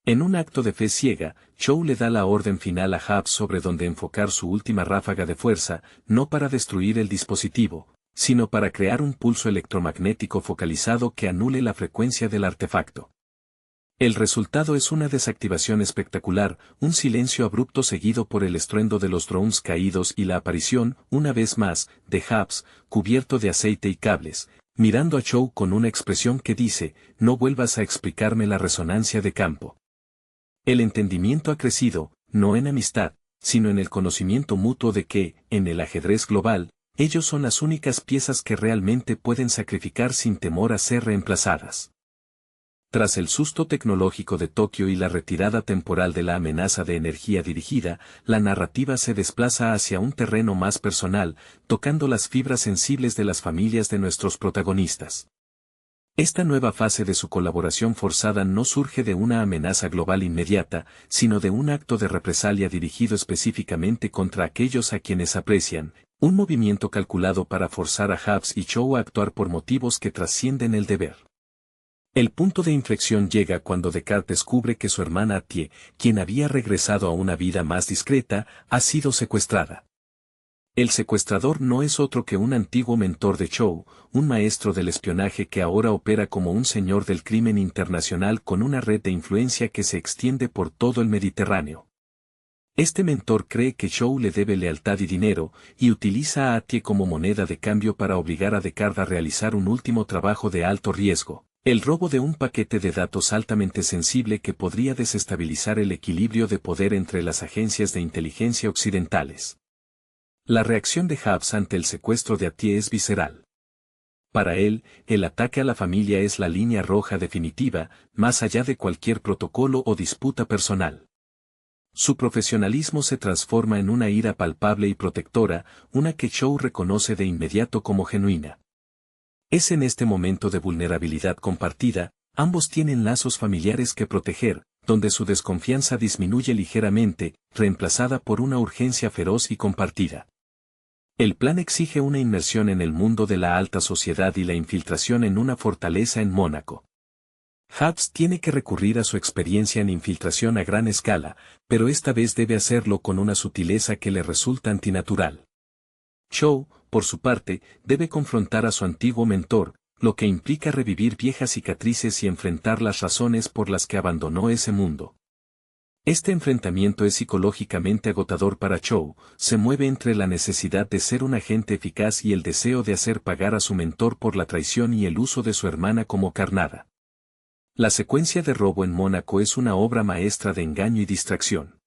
En un acto de fe ciega, Chow le da la orden final a Hobbs sobre dónde enfocar su última ráfaga de fuerza, no para destruir el dispositivo, sino para crear un pulso electromagnético focalizado que anule la frecuencia del artefacto. El resultado es una desactivación espectacular, un silencio abrupto seguido por el estruendo de los drones caídos y la aparición, una vez más, de Hobbs, cubierto de aceite y cables, mirando a Chow con una expresión que dice, no vuelvas a explicarme la resonancia de campo. El entendimiento ha crecido, no en amistad, sino en el conocimiento mutuo de que, en el ajedrez global, ellos son las únicas piezas que realmente pueden sacrificar sin temor a ser reemplazadas. Tras el susto tecnológico de Tokio y la retirada temporal de la amenaza de energía dirigida, la narrativa se desplaza hacia un terreno más personal, tocando las fibras sensibles de las familias de nuestros protagonistas. Esta nueva fase de su colaboración forzada no surge de una amenaza global inmediata, sino de un acto de represalia dirigido específicamente contra aquellos a quienes aprecian, un movimiento calculado para forzar a Hobbs y Chow a actuar por motivos que trascienden el deber. El punto de inflexión llega cuando Descartes descubre que su hermana Attie, quien había regresado a una vida más discreta, ha sido secuestrada. El secuestrador no es otro que un antiguo mentor de Chow, un maestro del espionaje que ahora opera como un señor del crimen internacional con una red de influencia que se extiende por todo el Mediterráneo. Este mentor cree que Chow le debe lealtad y dinero, y utiliza a Attie como moneda de cambio para obligar a Descartes a realizar un último trabajo de alto riesgo. El robo de un paquete de datos altamente sensible que podría desestabilizar el equilibrio de poder entre las agencias de inteligencia occidentales. La reacción de Hobbs ante el secuestro de Attie es visceral. Para él, el ataque a la familia es la línea roja definitiva, más allá de cualquier protocolo o disputa personal. Su profesionalismo se transforma en una ira palpable y protectora, una que Chow reconoce de inmediato como genuina. Es en este momento de vulnerabilidad compartida, ambos tienen lazos familiares que proteger, donde su desconfianza disminuye ligeramente, reemplazada por una urgencia feroz y compartida. El plan exige una inmersión en el mundo de la alta sociedad y la infiltración en una fortaleza en Mónaco. Hubs tiene que recurrir a su experiencia en infiltración a gran escala, pero esta vez debe hacerlo con una sutileza que le resulta antinatural. Chow, por su parte, debe confrontar a su antiguo mentor, lo que implica revivir viejas cicatrices y enfrentar las razones por las que abandonó ese mundo. Este enfrentamiento es psicológicamente agotador para Chow, se mueve entre la necesidad de ser un agente eficaz y el deseo de hacer pagar a su mentor por la traición y el uso de su hermana como carnada. La secuencia de robo en Mónaco es una obra maestra de engaño y distracción.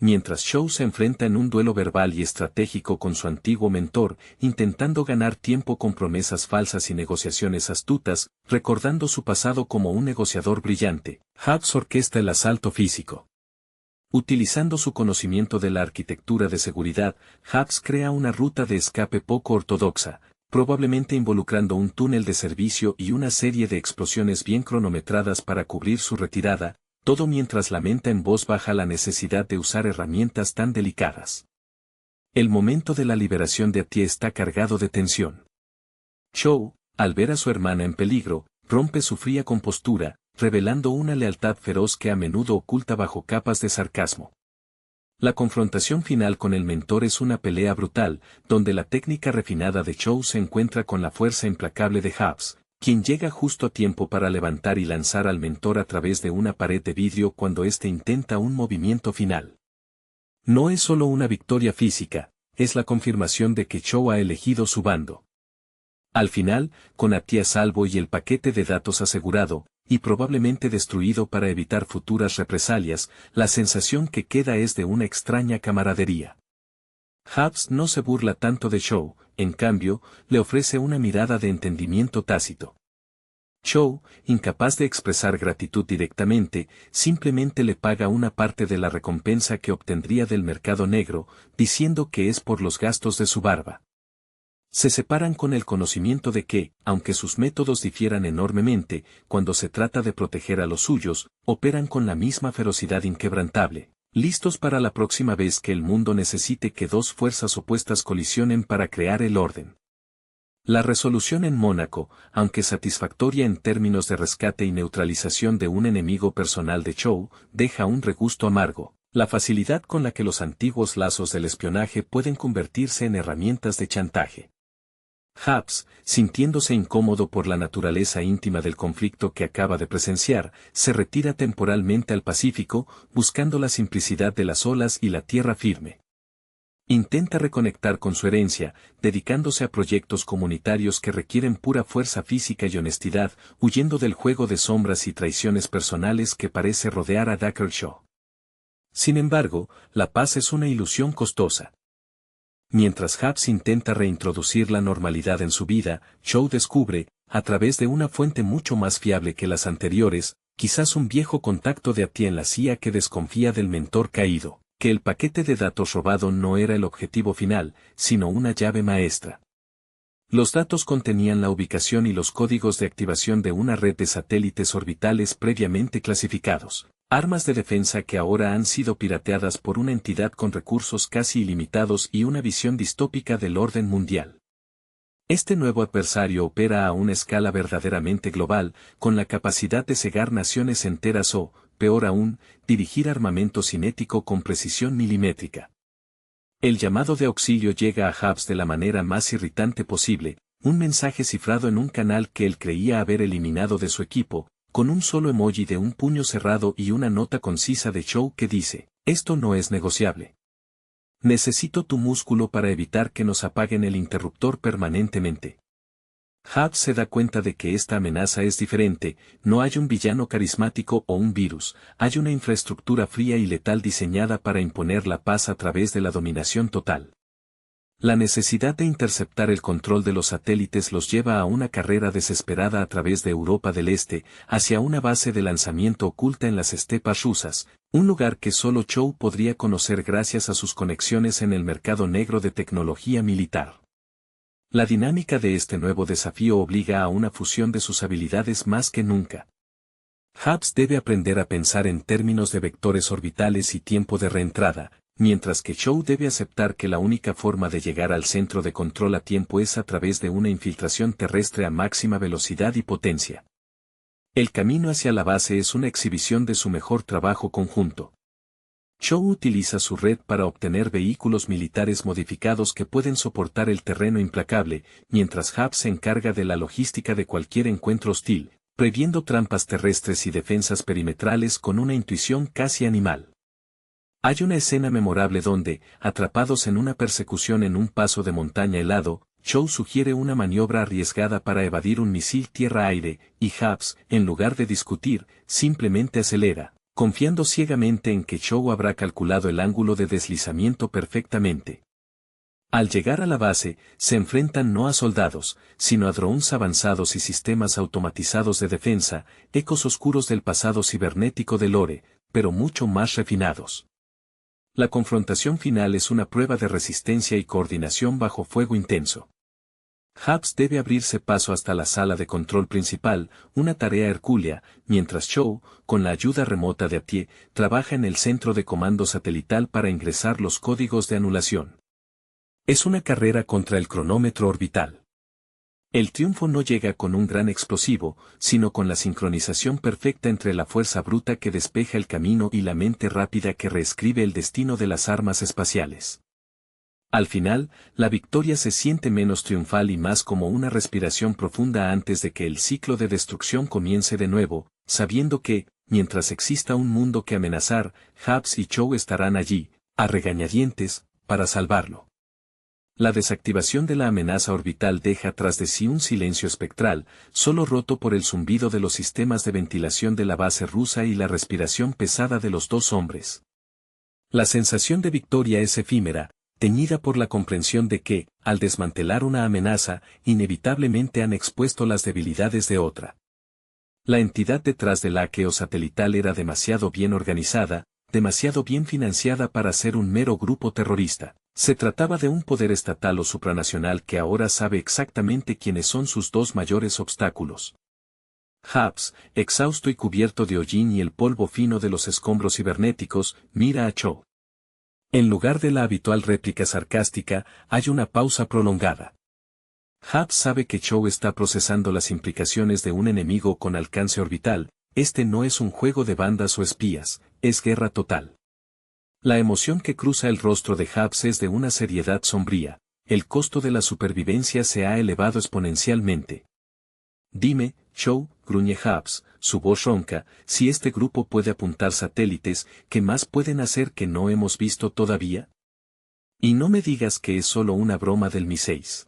Mientras Chow se enfrenta en un duelo verbal y estratégico con su antiguo mentor, intentando ganar tiempo con promesas falsas y negociaciones astutas, recordando su pasado como un negociador brillante, Hubs orquesta el asalto físico. Utilizando su conocimiento de la arquitectura de seguridad, Hubs crea una ruta de escape poco ortodoxa, probablemente involucrando un túnel de servicio y una serie de explosiones bien cronometradas para cubrir su retirada, todo mientras lamenta en voz baja la necesidad de usar herramientas tan delicadas. El momento de la liberación de Atie está cargado de tensión. Chow, al ver a su hermana en peligro, rompe su fría compostura, revelando una lealtad feroz que a menudo oculta bajo capas de sarcasmo. La confrontación final con el mentor es una pelea brutal, donde la técnica refinada de Chow se encuentra con la fuerza implacable de Hubs, quien llega justo a tiempo para levantar y lanzar al mentor a través de una pared de vidrio cuando éste intenta un movimiento final. No es solo una victoria física, es la confirmación de que Chow ha elegido su bando. Al final, con Atie a salvo y el paquete de datos asegurado, y probablemente destruido para evitar futuras represalias, la sensación que queda es de una extraña camaradería. Hubs no se burla tanto de Chow, en cambio, le ofrece una mirada de entendimiento tácito. Chow, incapaz de expresar gratitud directamente, simplemente le paga una parte de la recompensa que obtendría del mercado negro, diciendo que es por los gastos de su barba. Se separan con el conocimiento de que, aunque sus métodos difieran enormemente, cuando se trata de proteger a los suyos, operan con la misma ferocidad inquebrantable, listos para la próxima vez que el mundo necesite que dos fuerzas opuestas colisionen para crear el orden. La resolución en Mónaco, aunque satisfactoria en términos de rescate y neutralización de un enemigo personal de Chow, deja un regusto amargo, la facilidad con la que los antiguos lazos del espionaje pueden convertirse en herramientas de chantaje. Hubs, sintiéndose incómodo por la naturaleza íntima del conflicto que acaba de presenciar, se retira temporalmente al Pacífico, buscando la simplicidad de las olas y la tierra firme. Intenta reconectar con su herencia, dedicándose a proyectos comunitarios que requieren pura fuerza física y honestidad, huyendo del juego de sombras y traiciones personales que parece rodear a Dacre-Shaw. Sin embargo, la paz es una ilusión costosa. Mientras Hubs intenta reintroducir la normalidad en su vida, Chow descubre, a través de una fuente mucho más fiable que las anteriores, quizás un viejo contacto de Atie en la CIA que desconfía del mentor caído, que el paquete de datos robado no era el objetivo final, sino una llave maestra. Los datos contenían la ubicación y los códigos de activación de una red de satélites orbitales previamente clasificados. Armas de defensa que ahora han sido pirateadas por una entidad con recursos casi ilimitados y una visión distópica del orden mundial. Este nuevo adversario opera a una escala verdaderamente global, con la capacidad de cegar naciones enteras o, peor aún, dirigir armamento cinético con precisión milimétrica. El llamado de auxilio llega a Hubs de la manera más irritante posible, un mensaje cifrado en un canal que él creía haber eliminado de su equipo, con un solo emoji de un puño cerrado y una nota concisa de Chow que dice, «Esto no es negociable. Necesito tu músculo para evitar que nos apaguen el interruptor permanentemente». Hubs se da cuenta de que esta amenaza es diferente, no hay un villano carismático o un virus, hay una infraestructura fría y letal diseñada para imponer la paz a través de la dominación total. La necesidad de interceptar el control de los satélites los lleva a una carrera desesperada a través de Europa del Este, hacia una base de lanzamiento oculta en las estepas rusas, un lugar que solo Chow podría conocer gracias a sus conexiones en el mercado negro de tecnología militar. La dinámica de este nuevo desafío obliga a una fusión de sus habilidades más que nunca. Hubs debe aprender a pensar en términos de vectores orbitales y tiempo de reentrada, mientras que Chow debe aceptar que la única forma de llegar al centro de control a tiempo es a través de una infiltración terrestre a máxima velocidad y potencia. El camino hacia la base es una exhibición de su mejor trabajo conjunto. Chow utiliza su red para obtener vehículos militares modificados que pueden soportar el terreno implacable, mientras Hubs se encarga de la logística de cualquier encuentro hostil, previendo trampas terrestres y defensas perimetrales con una intuición casi animal. Hay una escena memorable donde, atrapados en una persecución en un paso de montaña helado, Chow sugiere una maniobra arriesgada para evadir un misil tierra-aire, y Hubs, en lugar de discutir, simplemente acelera, confiando ciegamente en que Chow habrá calculado el ángulo de deslizamiento perfectamente. Al llegar a la base, se enfrentan no a soldados, sino a drones avanzados y sistemas automatizados de defensa, ecos oscuros del pasado cibernético de Lore, pero mucho más refinados. La confrontación final es una prueba de resistencia y coordinación bajo fuego intenso. Hubs debe abrirse paso hasta la sala de control principal, una tarea hercúlea, mientras Chow, con la ayuda remota de Atie, trabaja en el centro de comando satelital para ingresar los códigos de anulación. Es una carrera contra el cronómetro orbital. El triunfo no llega con un gran explosivo, sino con la sincronización perfecta entre la fuerza bruta que despeja el camino y la mente rápida que reescribe el destino de las armas espaciales. Al final, la victoria se siente menos triunfal y más como una respiración profunda antes de que el ciclo de destrucción comience de nuevo, sabiendo que, mientras exista un mundo que amenazar, Hubs y Chow estarán allí, a regañadientes, para salvarlo. La desactivación de la amenaza orbital deja tras de sí un silencio espectral, solo roto por el zumbido de los sistemas de ventilación de la base rusa y la respiración pesada de los dos hombres. La sensación de victoria es efímera, teñida por la comprensión de que, al desmantelar una amenaza, inevitablemente han expuesto las debilidades de otra. La entidad detrás del hackeo satelital era demasiado bien organizada, demasiado bien financiada para ser un mero grupo terrorista. Se trataba de un poder estatal o supranacional que ahora sabe exactamente quiénes son sus dos mayores obstáculos. Hubs, exhausto y cubierto de hollín y el polvo fino de los escombros cibernéticos, mira a Chow. En lugar de la habitual réplica sarcástica, hay una pausa prolongada. Hubs sabe que Chow está procesando las implicaciones de un enemigo con alcance orbital. Este no es un juego de bandas o espías, es guerra total. La emoción que cruza el rostro de Hubs es de una seriedad sombría. El costo de la supervivencia se ha elevado exponencialmente. Dime, Chow, gruñe Hubs, su voz ronca, si este grupo puede apuntar satélites, ¿qué más pueden hacer que no hemos visto todavía? Y no me digas que es solo una broma del Mi-6.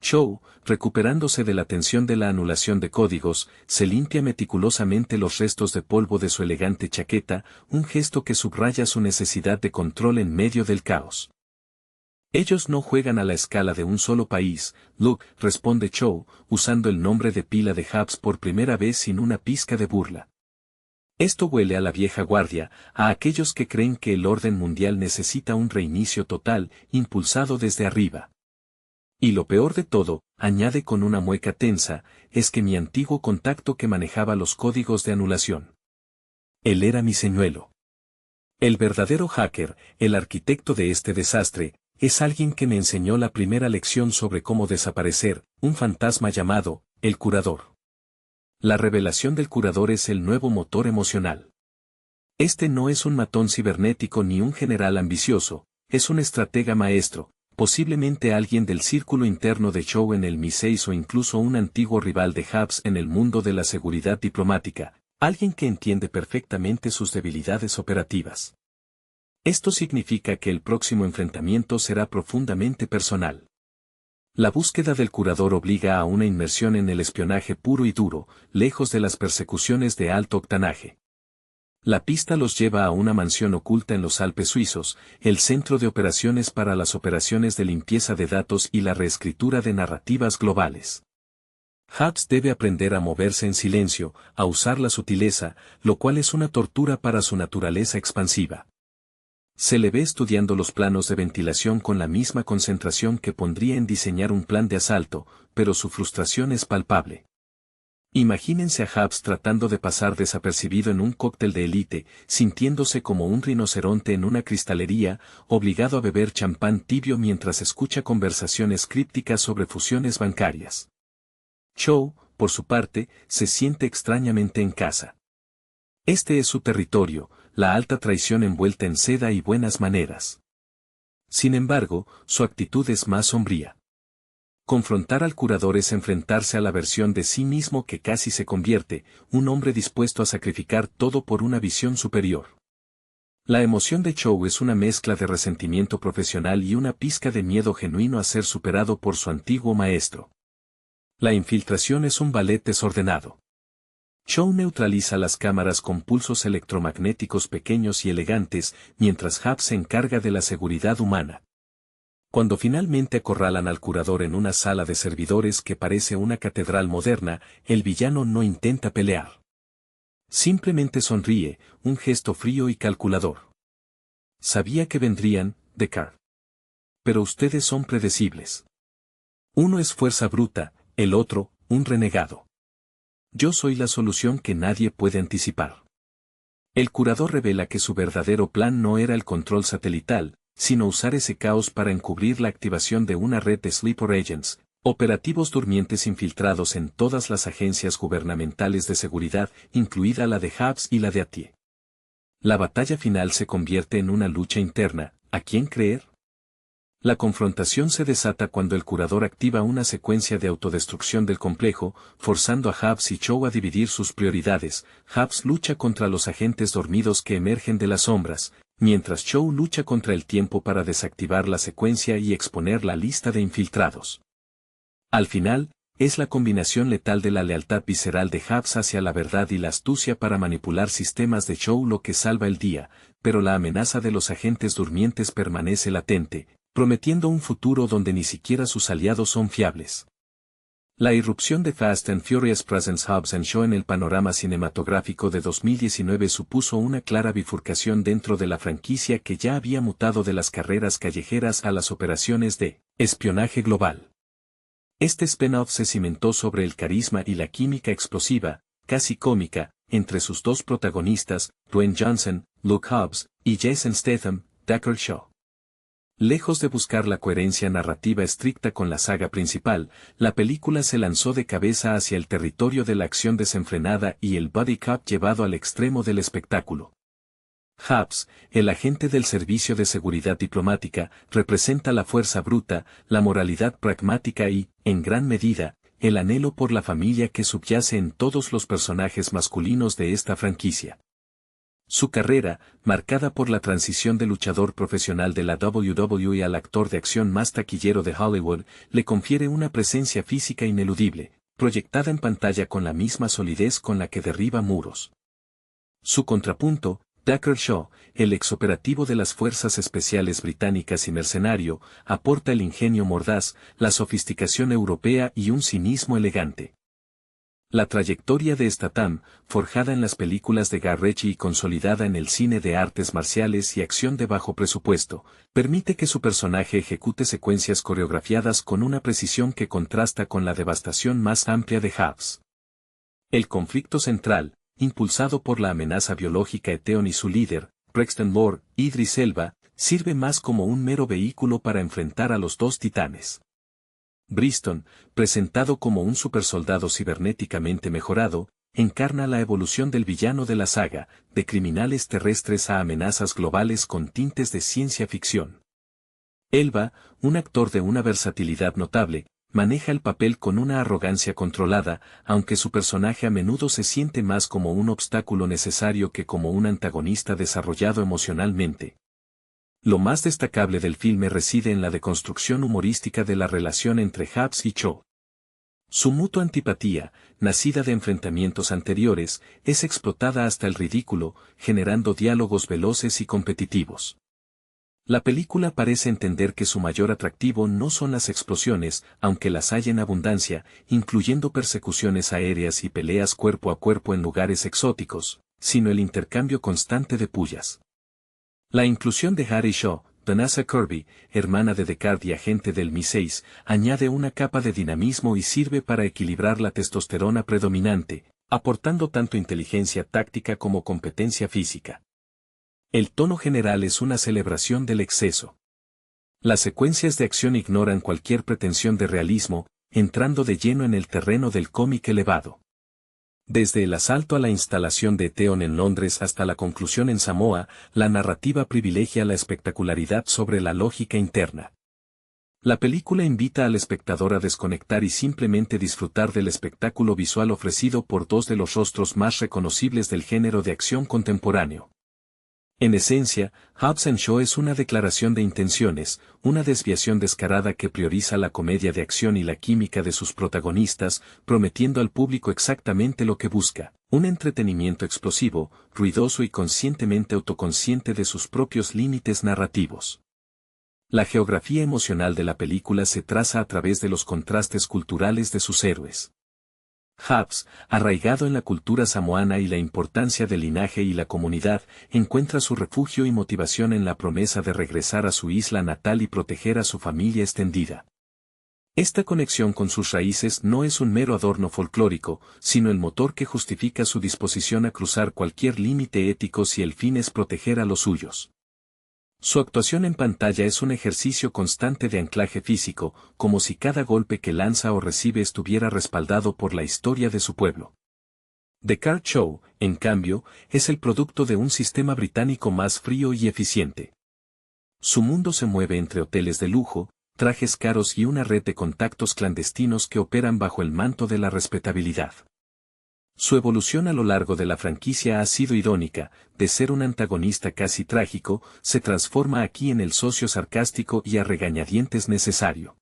Chow, recuperándose de la tensión de la anulación de códigos, se limpia meticulosamente los restos de polvo de su elegante chaqueta, un gesto que subraya su necesidad de control en medio del caos. Ellos no juegan a la escala de un solo país, Luke, responde Chow, usando el nombre de pila de Hubs por primera vez sin una pizca de burla. Esto huele a la vieja guardia, a aquellos que creen que el orden mundial necesita un reinicio total, impulsado desde arriba. Y lo peor de todo, añade con una mueca tensa, es que mi antiguo contacto que manejaba los códigos de anulación. Él era mi señuelo. El verdadero hacker, el arquitecto de este desastre, es alguien que me enseñó la primera lección sobre cómo desaparecer, un fantasma llamado, el curador. La revelación del curador es el nuevo motor emocional. Este no es un matón cibernético ni un general ambicioso, es un estratega maestro, posiblemente alguien del círculo interno de Chow en el Mi-6 o incluso un antiguo rival de Hubs en el mundo de la seguridad diplomática, alguien que entiende perfectamente sus debilidades operativas. Esto significa que el próximo enfrentamiento será profundamente personal. La búsqueda del curador obliga a una inmersión en el espionaje puro y duro, lejos de las persecuciones de alto octanaje. La pista los lleva a una mansión oculta en los Alpes suizos, el centro de operaciones para las operaciones de limpieza de datos y la reescritura de narrativas globales. Hubs debe aprender a moverse en silencio, a usar la sutileza, lo cual es una tortura para su naturaleza expansiva. Se le ve estudiando los planos de ventilación con la misma concentración que pondría en diseñar un plan de asalto, pero su frustración es palpable. Imagínense a Hubs tratando de pasar desapercibido en un cóctel de élite, sintiéndose como un rinoceronte en una cristalería, obligado a beber champán tibio mientras escucha conversaciones crípticas sobre fusiones bancarias. Cho, por su parte, se siente extrañamente en casa. Este es su territorio, la alta traición envuelta en seda y buenas maneras. Sin embargo, su actitud es más sombría. Confrontar al curador es enfrentarse a la versión de sí mismo que casi se convierte, un hombre dispuesto a sacrificar todo por una visión superior. La emoción de Cho es una mezcla de resentimiento profesional y una pizca de miedo genuino a ser superado por su antiguo maestro. La infiltración es un ballet desordenado. Cho neutraliza las cámaras con pulsos electromagnéticos pequeños y elegantes, mientras Hubs se encarga de la seguridad humana. Cuando finalmente acorralan al curador en una sala de servidores que parece una catedral moderna, el villano no intenta pelear. Simplemente sonríe, un gesto frío y calculador. Sabía que vendrían, Deckard. Pero ustedes son predecibles. Uno es fuerza bruta, el otro, un renegado. Yo soy la solución que nadie puede anticipar. El curador revela que su verdadero plan no era el control satelital, sino usar ese caos para encubrir la activación de una red de sleeper agents, operativos durmientes infiltrados en todas las agencias gubernamentales de seguridad, incluida la de Hubs y la de ATIE. La batalla final se convierte en una lucha interna, ¿a quién creer? La confrontación se desata cuando el curador activa una secuencia de autodestrucción del complejo, forzando a Hubs y Cho a dividir sus prioridades. Hubs lucha contra los agentes dormidos que emergen de las sombras, mientras Cho lucha contra el tiempo para desactivar la secuencia y exponer la lista de infiltrados. Al final, es la combinación letal de la lealtad visceral de Hubs hacia la verdad y la astucia para manipular sistemas de Cho lo que salva el día, pero la amenaza de los agentes durmientes permanece latente, prometiendo un futuro donde ni siquiera sus aliados son fiables. La irrupción de Fast and Furious Presents Hubs and Shaw en el panorama cinematográfico de 2019 supuso una clara bifurcación dentro de la franquicia que ya había mutado de las carreras callejeras a las operaciones de espionaje global. Este spin-off se cimentó sobre el carisma y la química explosiva, casi cómica, entre sus dos protagonistas, Dwayne Johnson, Luke Hobbs, y Jason Statham, Deckard Shaw. Lejos de buscar la coherencia narrativa estricta con la saga principal, la película se lanzó de cabeza hacia el territorio de la acción desenfrenada y el buddy cop llevado al extremo del espectáculo. Hubs, el agente del Servicio de Seguridad Diplomática, representa la fuerza bruta, la moralidad pragmática y, en gran medida, el anhelo por la familia que subyace en todos los personajes masculinos de esta franquicia. Su carrera, marcada por la transición de luchador profesional de la WWE al actor de acción más taquillero de Hollywood, le confiere una presencia física ineludible, proyectada en pantalla con la misma solidez con la que derriba muros. Su contrapunto, Deckard Shaw, el exoperativo de las Fuerzas Especiales Británicas y mercenario, aporta el ingenio mordaz, la sofisticación europea y un cinismo elegante. La trayectoria de Statham, forjada en las películas de Guy Ritchie y consolidada en el cine de artes marciales y acción de bajo presupuesto, permite que su personaje ejecute secuencias coreografiadas con una precisión que contrasta con la devastación más amplia de Hubs. El conflicto central, impulsado por la amenaza biológica Eteon y su líder, Braxton Lord, Idris Elba, sirve más como un mero vehículo para enfrentar a los dos titanes. Briston, presentado como un supersoldado cibernéticamente mejorado, encarna la evolución del villano de la saga, de criminales terrestres a amenazas globales con tintes de ciencia ficción. Elba, un actor de una versatilidad notable, maneja el papel con una arrogancia controlada, aunque su personaje a menudo se siente más como un obstáculo necesario que como un antagonista desarrollado emocionalmente. Lo más destacable del filme reside en la deconstrucción humorística de la relación entre Hubs y Cho. Su mutua antipatía, nacida de enfrentamientos anteriores, es explotada hasta el ridículo, generando diálogos veloces y competitivos. La película parece entender que su mayor atractivo no son las explosiones, aunque las hay en abundancia, incluyendo persecuciones aéreas y peleas cuerpo a cuerpo en lugares exóticos, sino el intercambio constante de pullas. La inclusión de Harry Shaw, Vanessa Kirby, hermana de Deckard y agente del Mi-6, añade una capa de dinamismo y sirve para equilibrar la testosterona predominante, aportando tanto inteligencia táctica como competencia física. El tono general es una celebración del exceso. Las secuencias de acción ignoran cualquier pretensión de realismo, entrando de lleno en el terreno del cómic elevado. Desde el asalto a la instalación de Theon en Londres hasta la conclusión en Samoa, la narrativa privilegia la espectacularidad sobre la lógica interna. La película invita al espectador a desconectar y simplemente disfrutar del espectáculo visual ofrecido por dos de los rostros más reconocibles del género de acción contemporáneo. En esencia, Hobbs & Shaw es una declaración de intenciones, una desviación descarada que prioriza la comedia de acción y la química de sus protagonistas, prometiendo al público exactamente lo que busca, un entretenimiento explosivo, ruidoso y conscientemente autoconsciente de sus propios límites narrativos. La geografía emocional de la película se traza a través de los contrastes culturales de sus héroes. Hobbs, arraigado en la cultura samoana y la importancia del linaje y la comunidad, encuentra su refugio y motivación en la promesa de regresar a su isla natal y proteger a su familia extendida. Esta conexión con sus raíces no es un mero adorno folclórico, sino el motor que justifica su disposición a cruzar cualquier límite ético si el fin es proteger a los suyos. Su actuación en pantalla es un ejercicio constante de anclaje físico, como si cada golpe que lanza o recibe estuviera respaldado por la historia de su pueblo. Deckard Shaw, en cambio, es el producto de un sistema británico más frío y eficiente. Su mundo se mueve entre hoteles de lujo, trajes caros y una red de contactos clandestinos que operan bajo el manto de la respetabilidad. Su evolución a lo largo de la franquicia ha sido irónica, de ser un antagonista casi trágico, se transforma aquí en el socio sarcástico y a regañadientes necesario.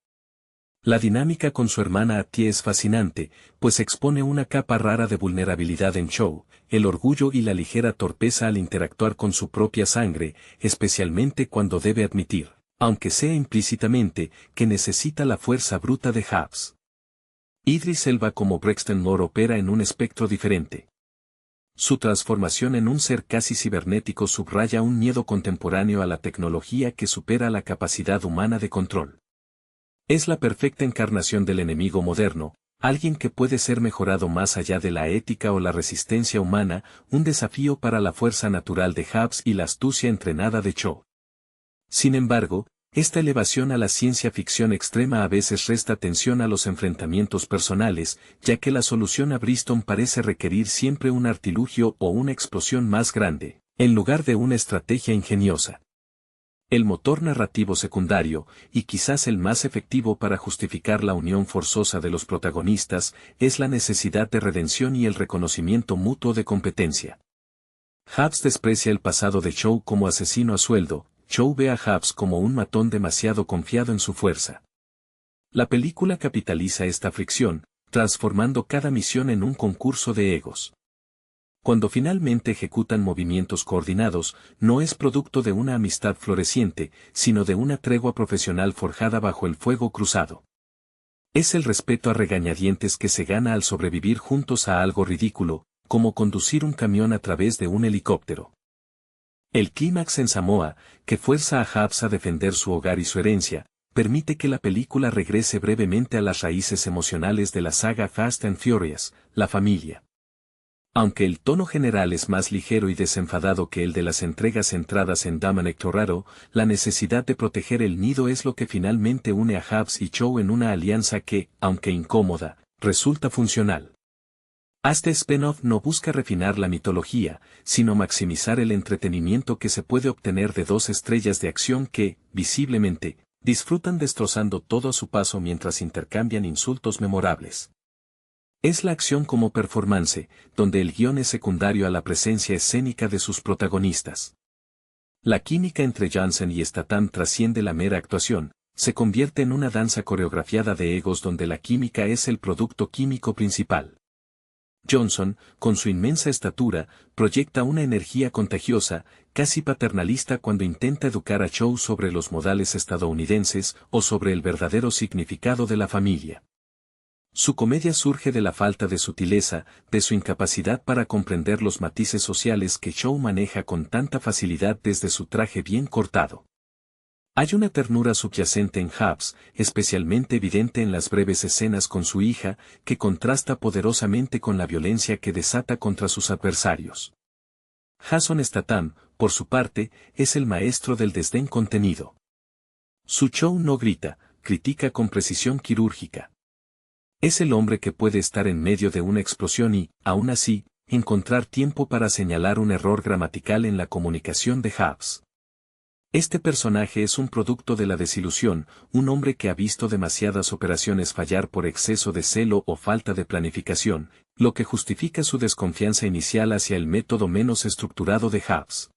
La dinámica con su hermana Atie es fascinante, pues expone una capa rara de vulnerabilidad en Shaw, el orgullo y la ligera torpeza al interactuar con su propia sangre, especialmente cuando debe admitir, aunque sea implícitamente, que necesita la fuerza bruta de Hobbs. Idris Elba como Braxton Moore opera en un espectro diferente. Su transformación en un ser casi cibernético subraya un miedo contemporáneo a la tecnología que supera la capacidad humana de control. Es la perfecta encarnación del enemigo moderno, alguien que puede ser mejorado más allá de la ética o la resistencia humana, un desafío para la fuerza natural de Hobbs y la astucia entrenada de Shaw. Sin embargo, esta elevación a la ciencia ficción extrema a veces resta atención a los enfrentamientos personales, ya que la solución a Bristol parece requerir siempre un artilugio o una explosión más grande, en lugar de una estrategia ingeniosa. El motor narrativo secundario, y quizás el más efectivo para justificar la unión forzosa de los protagonistas, es la necesidad de redención y el reconocimiento mutuo de competencia. Hobbs desprecia el pasado de Shaw como asesino a sueldo. Shaw ve a Hobbs como un matón demasiado confiado en su fuerza. La película capitaliza esta fricción, transformando cada misión en un concurso de egos. Cuando finalmente ejecutan movimientos coordinados, no es producto de una amistad floreciente, sino de una tregua profesional forjada bajo el fuego cruzado. Es el respeto a regañadientes que se gana al sobrevivir juntos a algo ridículo, como conducir un camión a través de un helicóptero. El clímax en Samoa, que fuerza a Hobbs a defender su hogar y su herencia, permite que la película regrese brevemente a las raíces emocionales de la saga Fast and Furious, la familia. Aunque el tono general es más ligero y desenfadado que el de las entregas centradas en Dominic Toretto, la necesidad de proteger el nido es lo que finalmente une a Hobbs y Shaw en una alianza que, aunque incómoda, resulta funcional. Este spin-off no busca refinar la mitología, sino maximizar el entretenimiento que se puede obtener de dos estrellas de acción que, visiblemente, disfrutan destrozando todo a su paso mientras intercambian insultos memorables. Es la acción como performance, donde el guión es secundario a la presencia escénica de sus protagonistas. La química entre Johnson y Statham trasciende la mera actuación, se convierte en una danza coreografiada de egos donde la química es el producto químico principal. Johnson, con su inmensa estatura, proyecta una energía contagiosa, casi paternalista cuando intenta educar a Cho sobre los modales estadounidenses o sobre el verdadero significado de la familia. Su comedia surge de la falta de sutileza, de su incapacidad para comprender los matices sociales que Cho maneja con tanta facilidad desde su traje bien cortado. Hay una ternura subyacente en Hobbs, especialmente evidente en las breves escenas con su hija, que contrasta poderosamente con la violencia que desata contra sus adversarios. Jason Statham, por su parte, es el maestro del desdén contenido. Su Cho no grita, critica con precisión quirúrgica. Es el hombre que puede estar en medio de una explosión y, aún así, encontrar tiempo para señalar un error gramatical en la comunicación de Hobbs. Este personaje es un producto de la desilusión, un hombre que ha visto demasiadas operaciones fallar por exceso de celo o falta de planificación, lo que justifica su desconfianza inicial hacia el método menos estructurado de Hobbs.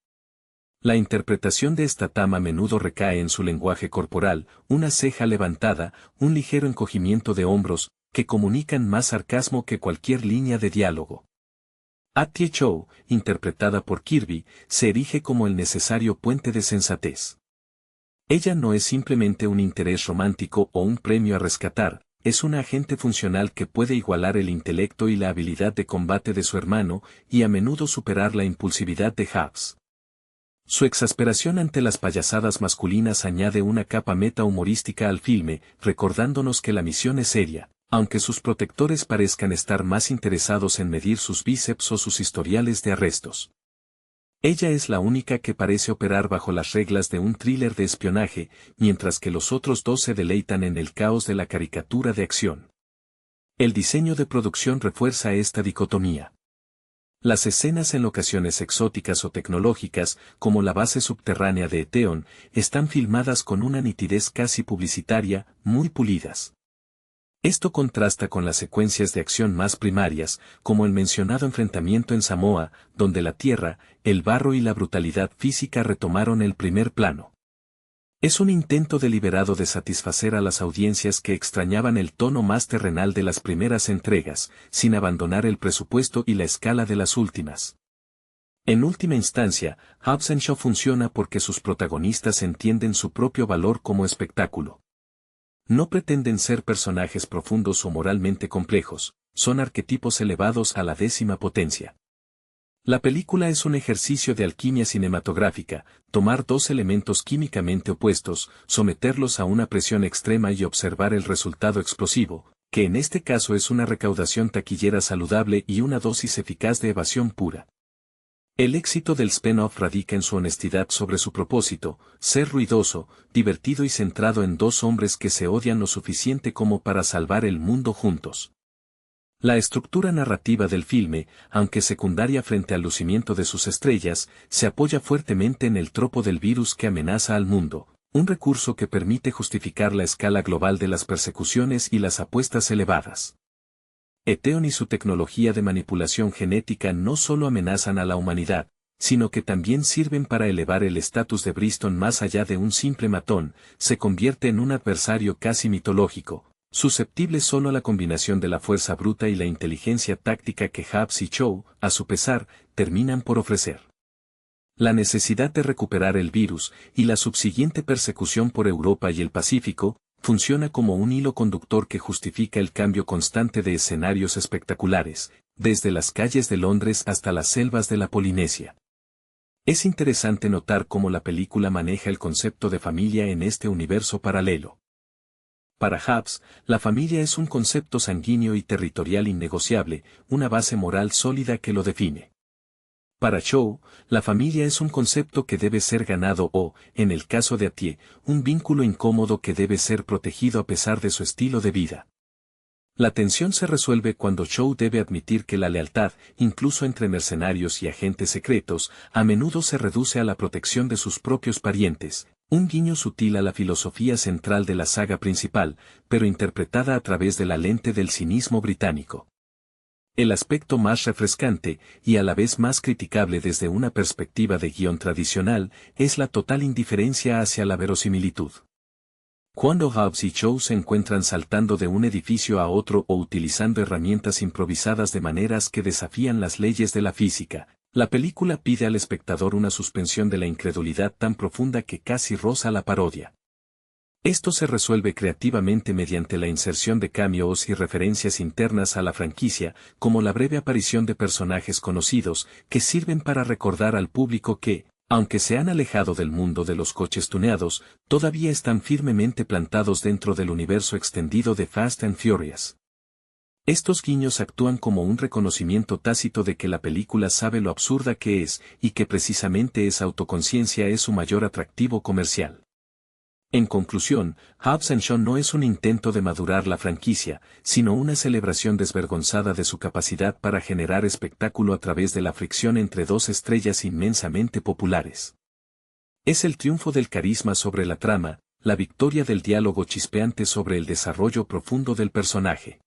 La interpretación de Statham a menudo recae en su lenguaje corporal, una ceja levantada, un ligero encogimiento de hombros, que comunican más sarcasmo que cualquier línea de diálogo. Atie Cho, interpretada por Kirby, se erige como el necesario puente de sensatez. Ella no es simplemente un interés romántico o un premio a rescatar, es una agente funcional que puede igualar el intelecto y la habilidad de combate de su hermano y a menudo superar la impulsividad de Hobbs. Su exasperación ante las payasadas masculinas añade una capa meta-humorística al filme, recordándonos que la misión es seria, aunque sus protectores parezcan estar más interesados en medir sus bíceps o sus historiales de arrestos. Ella es la única que parece operar bajo las reglas de un thriller de espionaje, mientras que los otros dos se deleitan en el caos de la caricatura de acción. El diseño de producción refuerza esta dicotomía. Las escenas en locaciones exóticas o tecnológicas, como la base subterránea de Eteon, están filmadas con una nitidez casi publicitaria, muy pulidas. Esto contrasta con las secuencias de acción más primarias, como el mencionado enfrentamiento en Samoa, donde la tierra, el barro y la brutalidad física retomaron el primer plano. Es un intento deliberado de satisfacer a las audiencias que extrañaban el tono más terrenal de las primeras entregas, sin abandonar el presupuesto y la escala de las últimas. En última instancia, Hobbs & Shaw funciona porque sus protagonistas entienden su propio valor como espectáculo. No pretenden ser personajes profundos o moralmente complejos, son arquetipos elevados a la 10ª potencia. La película es un ejercicio de alquimia cinematográfica, tomar dos elementos químicamente opuestos, someterlos a una presión extrema y observar el resultado explosivo, que en este caso es una recaudación taquillera saludable y una dosis eficaz de evasión pura. El éxito del spin-off radica en su honestidad sobre su propósito, ser ruidoso, divertido y centrado en dos hombres que se odian lo suficiente como para salvar el mundo juntos. La estructura narrativa del filme, aunque secundaria frente al lucimiento de sus estrellas, se apoya fuertemente en el tropo del virus que amenaza al mundo, un recurso que permite justificar la escala global de las persecuciones y las apuestas elevadas. Eteon y su tecnología de manipulación genética no solo amenazan a la humanidad, sino que también sirven para elevar el estatus de Briston más allá de un simple matón, se convierte en un adversario casi mitológico, susceptible solo a la combinación de la fuerza bruta y la inteligencia táctica que Hobbs y Cho, a su pesar, terminan por ofrecer. La necesidad de recuperar el virus y la subsiguiente persecución por Europa y el Pacífico, funciona como un hilo conductor que justifica el cambio constante de escenarios espectaculares, desde las calles de Londres hasta las selvas de la Polinesia. Es interesante notar cómo la película maneja el concepto de familia en este universo paralelo. Para Hobbs, la familia es un concepto sanguíneo y territorial innegociable, una base moral sólida que lo define. Para Cho, la familia es un concepto que debe ser ganado o, en el caso de Atie, un vínculo incómodo que debe ser protegido a pesar de su estilo de vida. La tensión se resuelve cuando Cho debe admitir que la lealtad, incluso entre mercenarios y agentes secretos, a menudo se reduce a la protección de sus propios parientes, un guiño sutil a la filosofía central de la saga principal, pero interpretada a través de la lente del cinismo británico. El aspecto más refrescante, y a la vez más criticable desde una perspectiva de guión tradicional, es la total indiferencia hacia la verosimilitud. Cuando Hobbs y Shaw se encuentran saltando de un edificio a otro o utilizando herramientas improvisadas de maneras que desafían las leyes de la física, la película pide al espectador una suspensión de la incredulidad tan profunda que casi roza la parodia. Esto se resuelve creativamente mediante la inserción de cameos y referencias internas a la franquicia, como la breve aparición de personajes conocidos, que sirven para recordar al público que, aunque se han alejado del mundo de los coches tuneados, todavía están firmemente plantados dentro del universo extendido de Fast and Furious. Estos guiños actúan como un reconocimiento tácito de que la película sabe lo absurda que es, y que precisamente esa autoconciencia es su mayor atractivo comercial. En conclusión, Hobbs & Shaw no es un intento de madurar la franquicia, sino una celebración desvergonzada de su capacidad para generar espectáculo a través de la fricción entre dos estrellas inmensamente populares. Es el triunfo del carisma sobre la trama, la victoria del diálogo chispeante sobre el desarrollo profundo del personaje.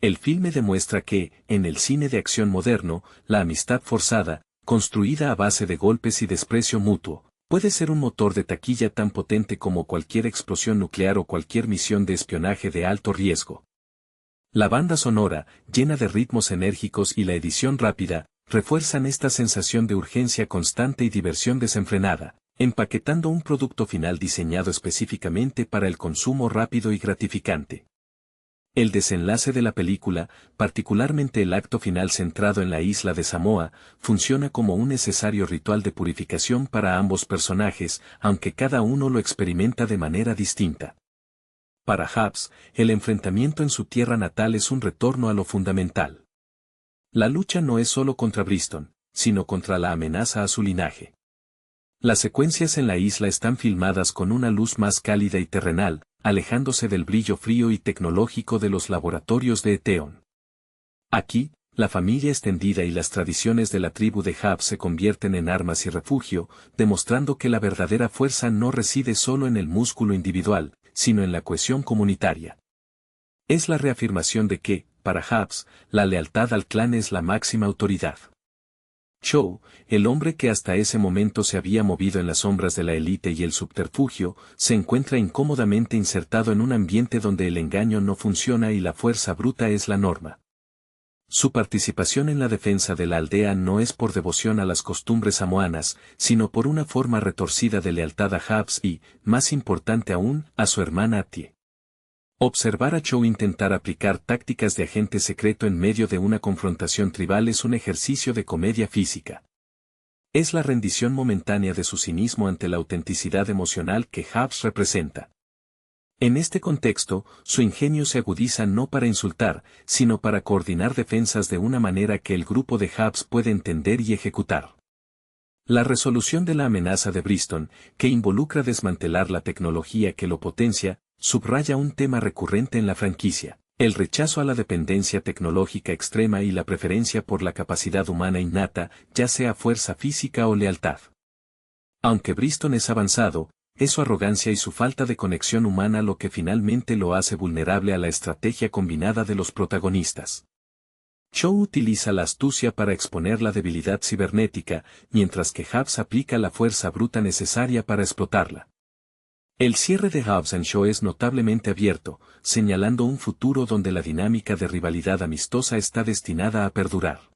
El filme demuestra que, en el cine de acción moderno, la amistad forzada, construida a base de golpes y desprecio mutuo, puede ser un motor de taquilla tan potente como cualquier explosión nuclear o cualquier misión de espionaje de alto riesgo. La banda sonora, llena de ritmos enérgicos y la edición rápida, refuerzan esta sensación de urgencia constante y diversión desenfrenada, empaquetando un producto final diseñado específicamente para el consumo rápido y gratificante. El desenlace de la película, particularmente el acto final centrado en la isla de Samoa, funciona como un necesario ritual de purificación para ambos personajes, aunque cada uno lo experimenta de manera distinta. Para Hobbs, el enfrentamiento en su tierra natal es un retorno a lo fundamental. La lucha no es solo contra Bristol, sino contra la amenaza a su linaje. Las secuencias en la isla están filmadas con una luz más cálida y terrenal, alejándose del brillo frío y tecnológico de los laboratorios de Eteon. Aquí, la familia extendida y las tradiciones de la tribu de Hobbs se convierten en armas y refugio, demostrando que la verdadera fuerza no reside solo en el músculo individual, sino en la cohesión comunitaria. Es la reafirmación de que, para Hobbs, la lealtad al clan es la máxima autoridad. Shaw, el hombre que hasta ese momento se había movido en las sombras de la élite y el subterfugio, se encuentra incómodamente insertado en un ambiente donde el engaño no funciona y la fuerza bruta es la norma. Su participación en la defensa de la aldea no es por devoción a las costumbres samoanas, sino por una forma retorcida de lealtad a Hobbs y, más importante aún, a su hermana Atie. Observar a Shaw intentar aplicar tácticas de agente secreto en medio de una confrontación tribal es un ejercicio de comedia física. Es la rendición momentánea de su cinismo ante la autenticidad emocional que Hobbs representa. En este contexto, su ingenio se agudiza no para insultar, sino para coordinar defensas de una manera que el grupo de Hobbs puede entender y ejecutar. La resolución de la amenaza de Bristol, que involucra desmantelar la tecnología que lo potencia, subraya un tema recurrente en la franquicia: el rechazo a la dependencia tecnológica extrema y la preferencia por la capacidad humana innata, ya sea fuerza física o lealtad. Aunque Bristol es avanzado, es su arrogancia y su falta de conexión humana lo que finalmente lo hace vulnerable a la estrategia combinada de los protagonistas. Shaw utiliza la astucia para exponer la debilidad cibernética, mientras que Hobbs aplica la fuerza bruta necesaria para explotarla. El cierre de Hobbs & Shaw es notablemente abierto, señalando un futuro donde la dinámica de rivalidad amistosa está destinada a perdurar.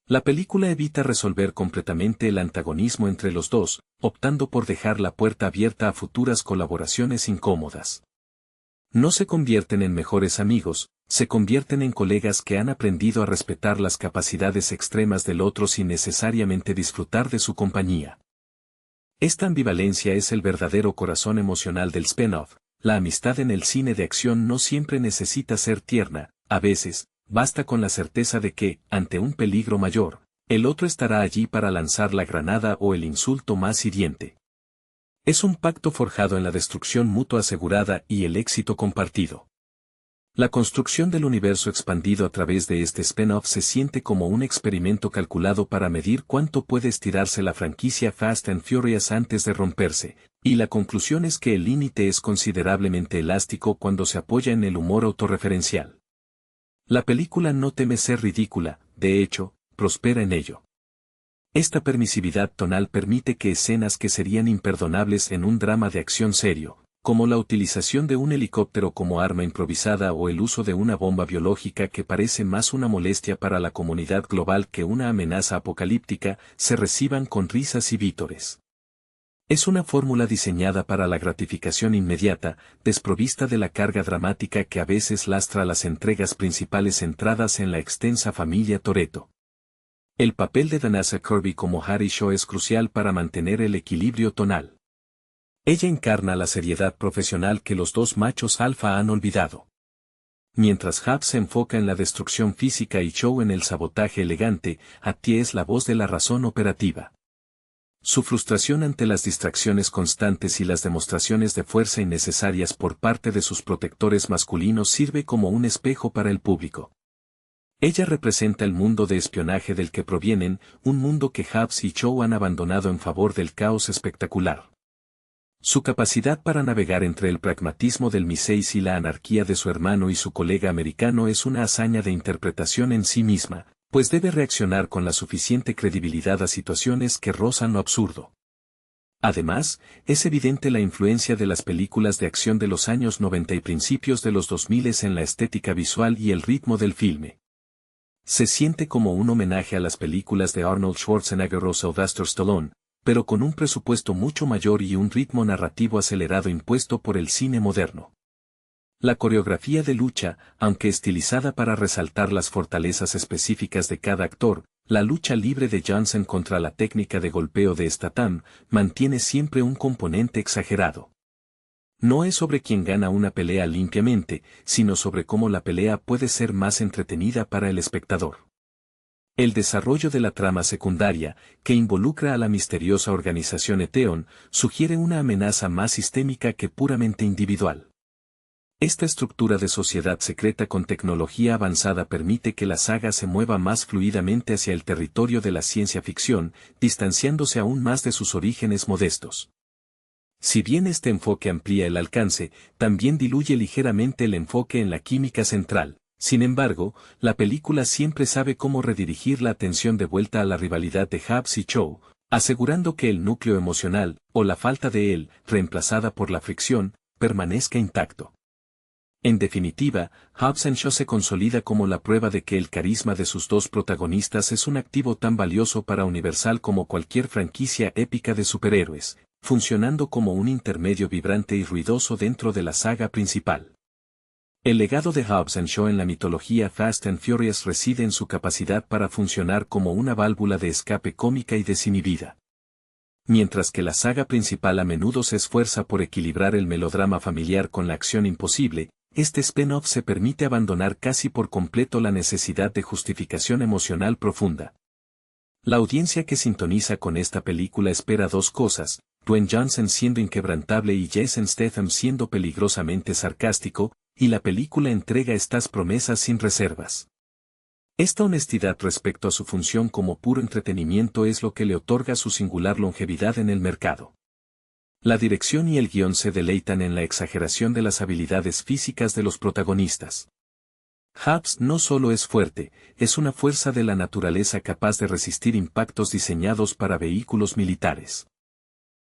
La película evita resolver completamente el antagonismo entre los dos, optando por dejar la puerta abierta a futuras colaboraciones incómodas. No se convierten en mejores amigos, se convierten en colegas que han aprendido a respetar las capacidades extremas del otro sin necesariamente disfrutar de su compañía. Esta ambivalencia es el verdadero corazón emocional del spin-off. La amistad en el cine de acción no siempre necesita ser tierna, a veces, basta con la certeza de que, ante un peligro mayor, el otro estará allí para lanzar la granada o el insulto más hiriente. Es un pacto forjado en la destrucción mutua asegurada y el éxito compartido. La construcción del universo expandido a través de este spin-off se siente como un experimento calculado para medir cuánto puede estirarse la franquicia Fast and Furious antes de romperse, y la conclusión es que el límite es considerablemente elástico cuando se apoya en el humor autorreferencial. La película no teme ser ridícula, de hecho, prospera en ello. Esta permisividad tonal permite que escenas que serían imperdonables en un drama de acción serio, como la utilización de un helicóptero como arma improvisada o el uso de una bomba biológica que parece más una molestia para la comunidad global que una amenaza apocalíptica, se reciban con risas y vítores. Es una fórmula diseñada para la gratificación inmediata, desprovista de la carga dramática que a veces lastra las entregas principales centradas en la extensa familia Toretto. El papel de Vanessa Kirby como Harry Shaw es crucial para mantener el equilibrio tonal. Ella encarna la seriedad profesional que los dos machos alfa han olvidado. Mientras Hub se enfoca en la destrucción física y Shaw en el sabotaje elegante, Hattie es la voz de la razón operativa. Su frustración ante las distracciones constantes y las demostraciones de fuerza innecesarias por parte de sus protectores masculinos sirve como un espejo para el público. Ella representa el mundo de espionaje del que provienen, un mundo que Hubs y Shaw han abandonado en favor del caos espectacular. Su capacidad para navegar entre el pragmatismo del Miseis y la anarquía de su hermano y su colega americano es una hazaña de interpretación en sí misma, pues debe reaccionar con la suficiente credibilidad a situaciones que rozan lo absurdo. Además, es evidente la influencia de las películas de acción de los años 90 y principios de los 2000 en la estética visual y el ritmo del filme. Se siente como un homenaje a las películas de Arnold Schwarzenegger o Sylvester Stallone, pero con un presupuesto mucho mayor y un ritmo narrativo acelerado impuesto por el cine moderno. La coreografía de lucha, aunque estilizada para resaltar las fortalezas específicas de cada actor, la lucha libre de Johnson contra la técnica de golpeo de Statham, mantiene siempre un componente exagerado. No es sobre quien gana una pelea limpiamente, sino sobre cómo la pelea puede ser más entretenida para el espectador. El desarrollo de la trama secundaria, que involucra a la misteriosa organización Eteon, sugiere una amenaza más sistémica que puramente individual. Esta estructura de sociedad secreta con tecnología avanzada permite que la saga se mueva más fluidamente hacia el territorio de la ciencia ficción, distanciándose aún más de sus orígenes modestos. Si bien este enfoque amplía el alcance, también diluye ligeramente el enfoque en la química central. Sin embargo, la película siempre sabe cómo redirigir la atención de vuelta a la rivalidad de Hubs y Shaw, asegurando que el núcleo emocional, o la falta de él, reemplazada por la fricción, permanezca intacto. En definitiva, Hobbs & Shaw se consolida como la prueba de que el carisma de sus dos protagonistas es un activo tan valioso para Universal como cualquier franquicia épica de superhéroes, funcionando como un intermedio vibrante y ruidoso dentro de la saga principal. El legado de Hobbs & Shaw en la mitología Fast and Furious reside en su capacidad para funcionar como una válvula de escape cómica y desinhibida. Mientras que la saga principal a menudo se esfuerza por equilibrar el melodrama familiar con la acción imposible, este spin-off se permite abandonar casi por completo la necesidad de justificación emocional profunda. La audiencia que sintoniza con esta película espera dos cosas: Dwayne Johnson siendo inquebrantable y Jason Statham siendo peligrosamente sarcástico, y la película entrega estas promesas sin reservas. Esta honestidad respecto a su función como puro entretenimiento es lo que le otorga su singular longevidad en el mercado. La dirección y el guión se deleitan en la exageración de las habilidades físicas de los protagonistas. Hobbs no solo es fuerte, es una fuerza de la naturaleza capaz de resistir impactos diseñados para vehículos militares.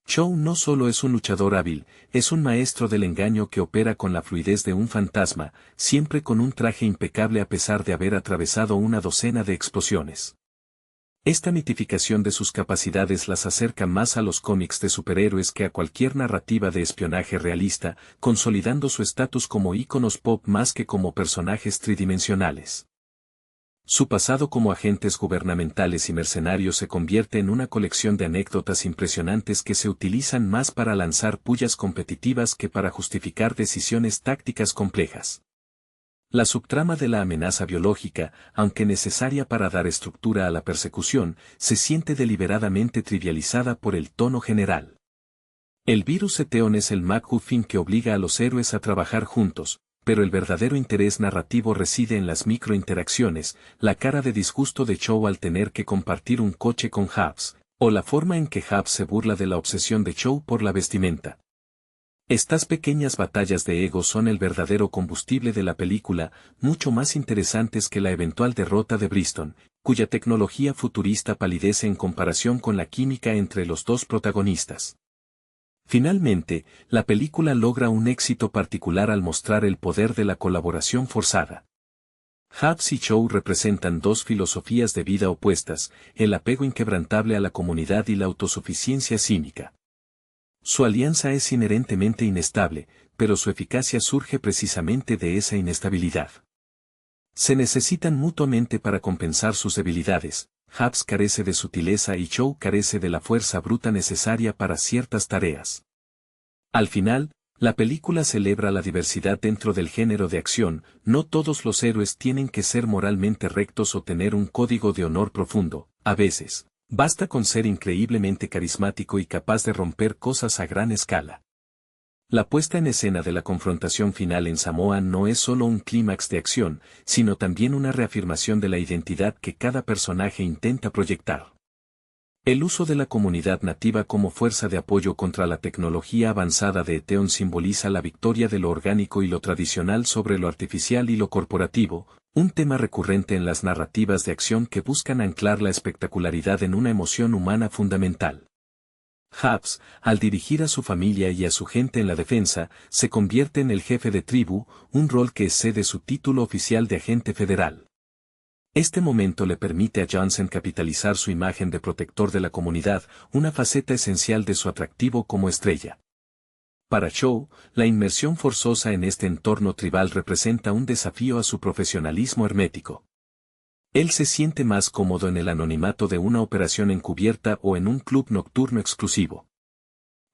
Shaw no solo es un luchador hábil, es un maestro del engaño que opera con la fluidez de un fantasma, siempre con un traje impecable a pesar de haber atravesado una docena de explosiones. Esta mitificación de sus capacidades las acerca más a los cómics de superhéroes que a cualquier narrativa de espionaje realista, consolidando su estatus como íconos pop más que como personajes tridimensionales. Su pasado como agentes gubernamentales y mercenarios se convierte en una colección de anécdotas impresionantes que se utilizan más para lanzar pullas competitivas que para justificar decisiones tácticas complejas. La subtrama de la amenaza biológica, aunque necesaria para dar estructura a la persecución, se siente deliberadamente trivializada por el tono general. El virus Eteon es el MacGuffin que obliga a los héroes a trabajar juntos, pero el verdadero interés narrativo reside en las microinteracciones, la cara de disgusto de Shaw al tener que compartir un coche con Hobbs, o la forma en que Hobbs se burla de la obsesión de Shaw por la vestimenta. Estas pequeñas batallas de ego son el verdadero combustible de la película, mucho más interesantes que la eventual derrota de Bristol, cuya tecnología futurista palidece en comparación con la química entre los dos protagonistas. Finalmente, la película logra un éxito particular al mostrar el poder de la colaboración forzada. Hobbs y Shaw representan dos filosofías de vida opuestas, el apego inquebrantable a la comunidad y la autosuficiencia cínica. Su alianza es inherentemente inestable, pero su eficacia surge precisamente de esa inestabilidad. Se necesitan mutuamente para compensar sus debilidades. Hobbs carece de sutileza y Shaw carece de la fuerza bruta necesaria para ciertas tareas. Al final, la película celebra la diversidad dentro del género de acción. No todos los héroes tienen que ser moralmente rectos o tener un código de honor profundo. A veces, basta con ser increíblemente carismático y capaz de romper cosas a gran escala. La puesta en escena de la confrontación final en Samoa no es solo un clímax de acción, sino también una reafirmación de la identidad que cada personaje intenta proyectar. El uso de la comunidad nativa como fuerza de apoyo contra la tecnología avanzada de Eteon simboliza la victoria de lo orgánico y lo tradicional sobre lo artificial y lo corporativo, un tema recurrente en las narrativas de acción que buscan anclar la espectacularidad en una emoción humana fundamental. Hobbs, al dirigir a su familia y a su gente en la defensa, se convierte en el jefe de tribu, un rol que excede su título oficial de agente federal. Este momento le permite a Johnson capitalizar su imagen de protector de la comunidad, una faceta esencial de su atractivo como estrella. Para Shaw, la inmersión forzosa en este entorno tribal representa un desafío a su profesionalismo hermético. Él se siente más cómodo en el anonimato de una operación encubierta o en un club nocturno exclusivo.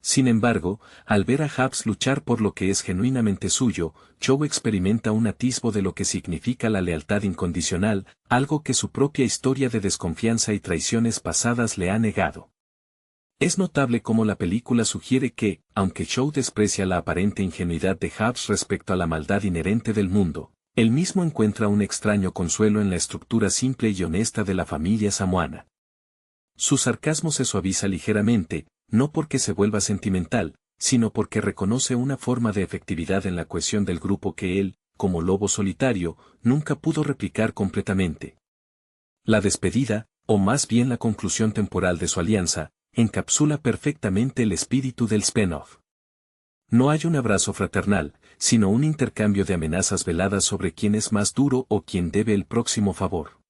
Sin embargo, al ver a Hobbs luchar por lo que es genuinamente suyo, Shaw experimenta un atisbo de lo que significa la lealtad incondicional, algo que su propia historia de desconfianza y traiciones pasadas le ha negado. Es notable cómo la película sugiere que, aunque Shaw desprecia la aparente ingenuidad de Hobbs respecto a la maldad inherente del mundo, él mismo encuentra un extraño consuelo en la estructura simple y honesta de la familia samoana. Su sarcasmo se suaviza ligeramente, no porque se vuelva sentimental, sino porque reconoce una forma de efectividad en la cohesión del grupo que él, como lobo solitario, nunca pudo replicar completamente. La despedida, o más bien la conclusión temporal de su alianza, encapsula perfectamente el espíritu del spin-off. No hay un abrazo fraternal, sino un intercambio de amenazas veladas sobre quién es más duro o quién debe el próximo favor.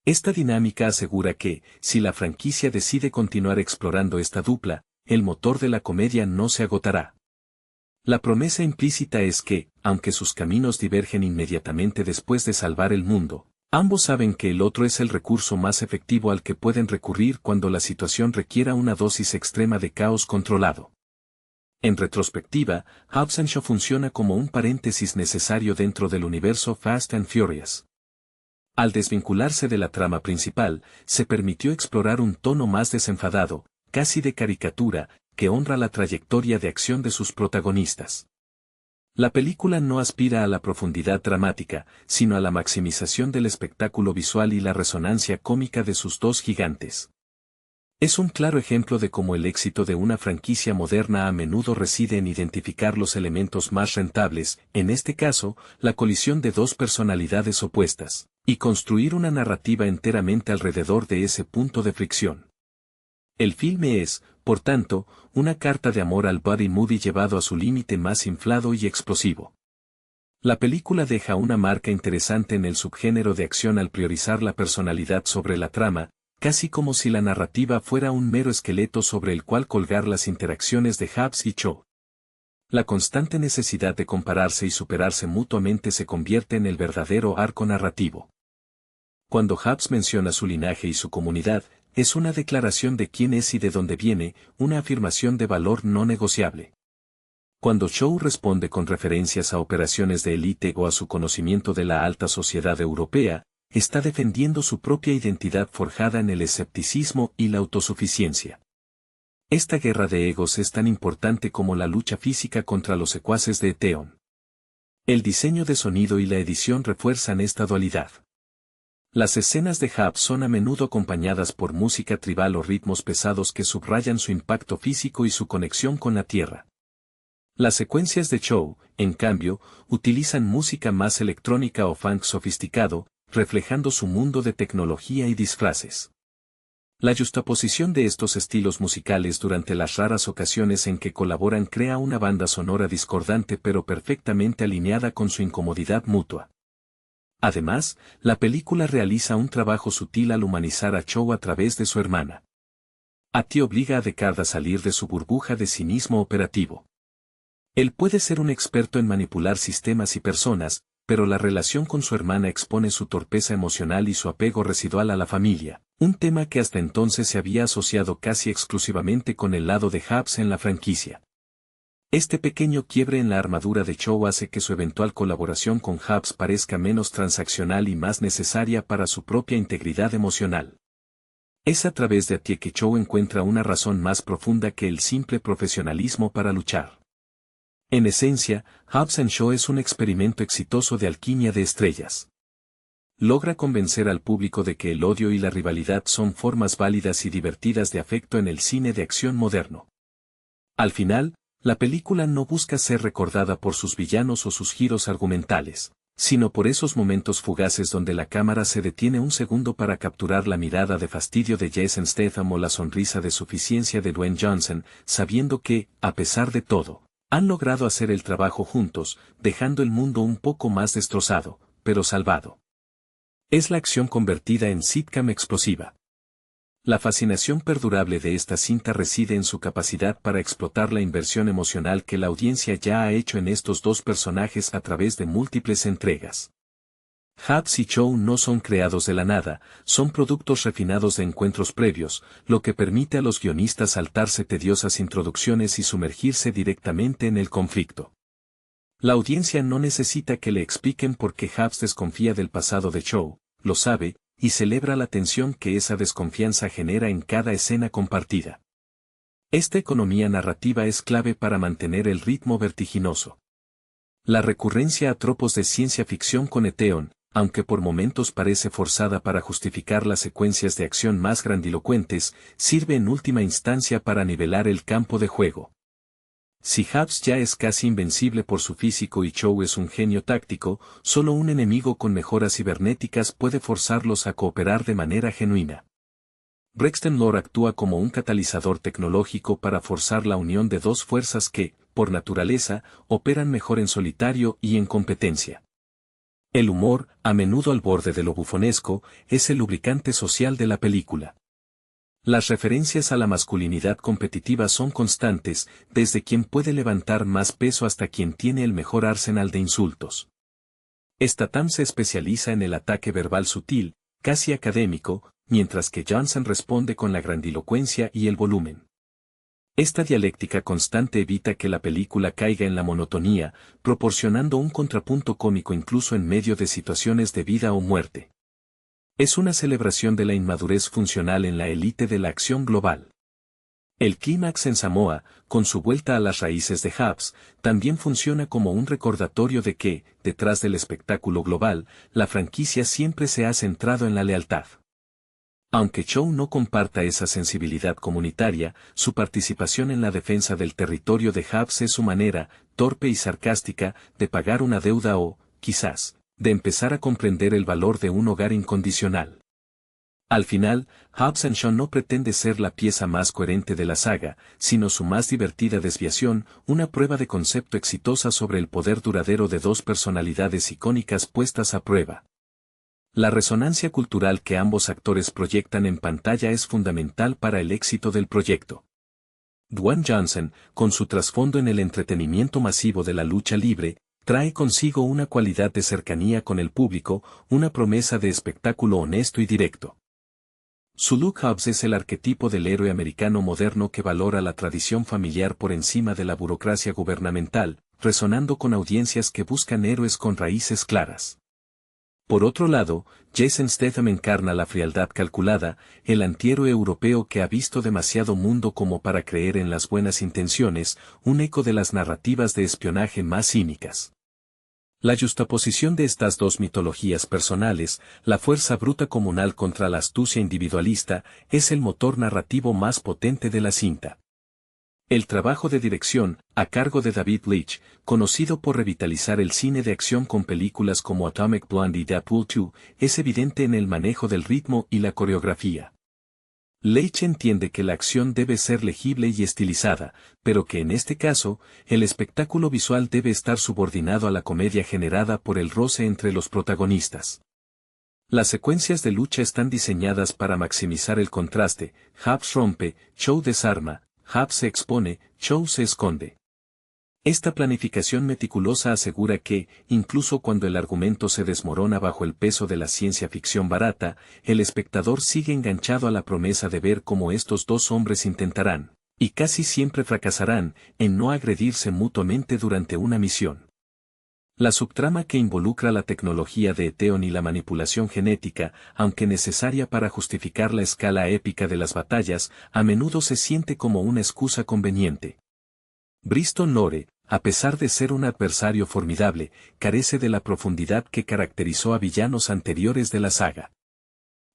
Esta dinámica asegura que, si la franquicia decide continuar explorando esta dupla, el motor de la comedia no se agotará. La promesa implícita es que, aunque sus caminos divergen inmediatamente después de salvar el mundo, ambos saben que el otro es el recurso más efectivo al que pueden recurrir cuando la situación requiera una dosis extrema de caos controlado. En retrospectiva, Hobbs & Shaw funciona como un paréntesis necesario dentro del universo Fast and Furious. Al desvincularse de la trama principal, se permitió explorar un tono más desenfadado, casi de caricatura, que honra la trayectoria de acción de sus protagonistas. La película no aspira a la profundidad dramática, sino a la maximización del espectáculo visual y la resonancia cómica de sus dos gigantes. Es un claro ejemplo de cómo el éxito de una franquicia moderna a menudo reside en identificar los elementos más rentables, en este caso, la colisión de dos personalidades opuestas, y construir una narrativa enteramente alrededor de ese punto de fricción. El filme es, por tanto, una carta de amor al buddy movie llevado a su límite más inflado y explosivo. La película deja una marca interesante en el subgénero de acción al priorizar la personalidad sobre la trama, casi como si la narrativa fuera un mero esqueleto sobre el cual colgar las interacciones de Hobbs y Shaw. La constante necesidad de compararse y superarse mutuamente se convierte en el verdadero arco narrativo. Cuando Hobbs menciona su linaje y su comunidad, es una declaración de quién es y de dónde viene, una afirmación de valor no negociable. Cuando Shaw responde con referencias a operaciones de élite o a su conocimiento de la alta sociedad europea, está defendiendo su propia identidad forjada en el escepticismo y la autosuficiencia. Esta guerra de egos es tan importante como la lucha física contra los secuaces de Eteon. El diseño de sonido y la edición refuerzan esta dualidad. Las escenas de Hobbs son a menudo acompañadas por música tribal o ritmos pesados que subrayan su impacto físico y su conexión con la tierra. Las secuencias de Shaw, en cambio, utilizan música más electrónica o funk sofisticado, reflejando su mundo de tecnología y disfraces. La yuxtaposición de estos estilos musicales durante las raras ocasiones en que colaboran crea una banda sonora discordante pero perfectamente alineada con su incomodidad mutua. Además, la película realiza un trabajo sutil al humanizar a Chow a través de su hermana. Hattie obliga a Deckard a salir de su burbuja de cinismo operativo. Él puede ser un experto en manipular sistemas y personas, pero la relación con su hermana expone su torpeza emocional y su apego residual a la familia, un tema que hasta entonces se había asociado casi exclusivamente con el lado de Hobbs en la franquicia. Este pequeño quiebre en la armadura de Chow hace que su eventual colaboración con Hobbs parezca menos transaccional y más necesaria para su propia integridad emocional. Es a través de Hattie que Chow encuentra una razón más profunda que el simple profesionalismo para luchar. En esencia, Hobbs & Shaw es un experimento exitoso de alquimia de estrellas. Logra convencer al público de que el odio y la rivalidad son formas válidas y divertidas de afecto en el cine de acción moderno. Al final, la película no busca ser recordada por sus villanos o sus giros argumentales, sino por esos momentos fugaces donde la cámara se detiene un segundo para capturar la mirada de fastidio de Jason Statham o la sonrisa de suficiencia de Dwayne Johnson, sabiendo que, a pesar de todo, han logrado hacer el trabajo juntos, dejando el mundo un poco más destrozado, pero salvado. Es la acción convertida en sitcom explosiva. La fascinación perdurable de esta cinta reside en su capacidad para explotar la inversión emocional que la audiencia ya ha hecho en estos dos personajes a través de múltiples entregas. Hobbs y Chow no son creados de la nada, son productos refinados de encuentros previos, lo que permite a los guionistas saltarse tediosas introducciones y sumergirse directamente en el conflicto. La audiencia no necesita que le expliquen por qué Hobbs desconfía del pasado de Chow, lo sabe, y celebra la tensión que esa desconfianza genera en cada escena compartida. Esta economía narrativa es clave para mantener el ritmo vertiginoso. La recurrencia a tropos de ciencia ficción con Eteon, aunque por momentos parece forzada para justificar las secuencias de acción más grandilocuentes, sirve en última instancia para nivelar el campo de juego. Si Hobbs ya es casi invencible por su físico y Chow es un genio táctico, solo un enemigo con mejoras cibernéticas puede forzarlos a cooperar de manera genuina. Braxton Lord actúa como un catalizador tecnológico para forzar la unión de dos fuerzas que, por naturaleza, operan mejor en solitario y en competencia. El humor, a menudo al borde de lo bufonesco, es el lubricante social de la película. Las referencias a la masculinidad competitiva son constantes, desde quien puede levantar más peso hasta quien tiene el mejor arsenal de insultos. Statham se especializa en el ataque verbal sutil, casi académico, mientras que Johnson responde con la grandilocuencia y el volumen. Esta dialéctica constante evita que la película caiga en la monotonía, proporcionando un contrapunto cómico incluso en medio de situaciones de vida o muerte. Es una celebración de la inmadurez funcional en la élite de la acción global. El clímax en Samoa, con su vuelta a las raíces de Hobbs, también funciona como un recordatorio de que, detrás del espectáculo global, la franquicia siempre se ha centrado en la lealtad. Aunque Chow no comparta esa sensibilidad comunitaria, su participación en la defensa del territorio de Hobbs es su manera, torpe y sarcástica, de pagar una deuda o, quizás, de empezar a comprender el valor de un hogar incondicional. Al final, Hobbs & Shaw no pretende ser la pieza más coherente de la saga, sino su más divertida desviación, una prueba de concepto exitosa sobre el poder duradero de dos personalidades icónicas puestas a prueba. La resonancia cultural que ambos actores proyectan en pantalla es fundamental para el éxito del proyecto. Dwayne Johnson, con su trasfondo en el entretenimiento masivo de la lucha libre, trae consigo una cualidad de cercanía con el público, una promesa de espectáculo honesto y directo. Su Luke Hobbs es el arquetipo del héroe americano moderno que valora la tradición familiar por encima de la burocracia gubernamental, resonando con audiencias que buscan héroes con raíces claras. Por otro lado, Jason Statham encarna la frialdad calculada, el antihéroe europeo que ha visto demasiado mundo como para creer en las buenas intenciones, un eco de las narrativas de espionaje más cínicas. La yuxtaposición de estas dos mitologías personales, la fuerza bruta comunal contra la astucia individualista, es el motor narrativo más potente de la cinta. El trabajo de dirección, a cargo de David Leitch, conocido por revitalizar el cine de acción con películas como Atomic Blonde y Deadpool 2, es evidente en el manejo del ritmo y la coreografía. Leitch entiende que la acción debe ser legible y estilizada, pero que en este caso, el espectáculo visual debe estar subordinado a la comedia generada por el roce entre los protagonistas. Las secuencias de lucha están diseñadas para maximizar el contraste. Hobbs rompe, Chow desarma, Hobbs se expone, Chow se esconde. Esta planificación meticulosa asegura que, incluso cuando el argumento se desmorona bajo el peso de la ciencia ficción barata, el espectador sigue enganchado a la promesa de ver cómo estos dos hombres intentarán, y casi siempre fracasarán, en no agredirse mutuamente durante una misión. La subtrama que involucra la tecnología de Eteon y la manipulación genética, aunque necesaria para justificar la escala épica de las batallas, a menudo se siente como una excusa conveniente. Bristol Lore, a pesar de ser un adversario formidable, carece de la profundidad que caracterizó a villanos anteriores de la saga.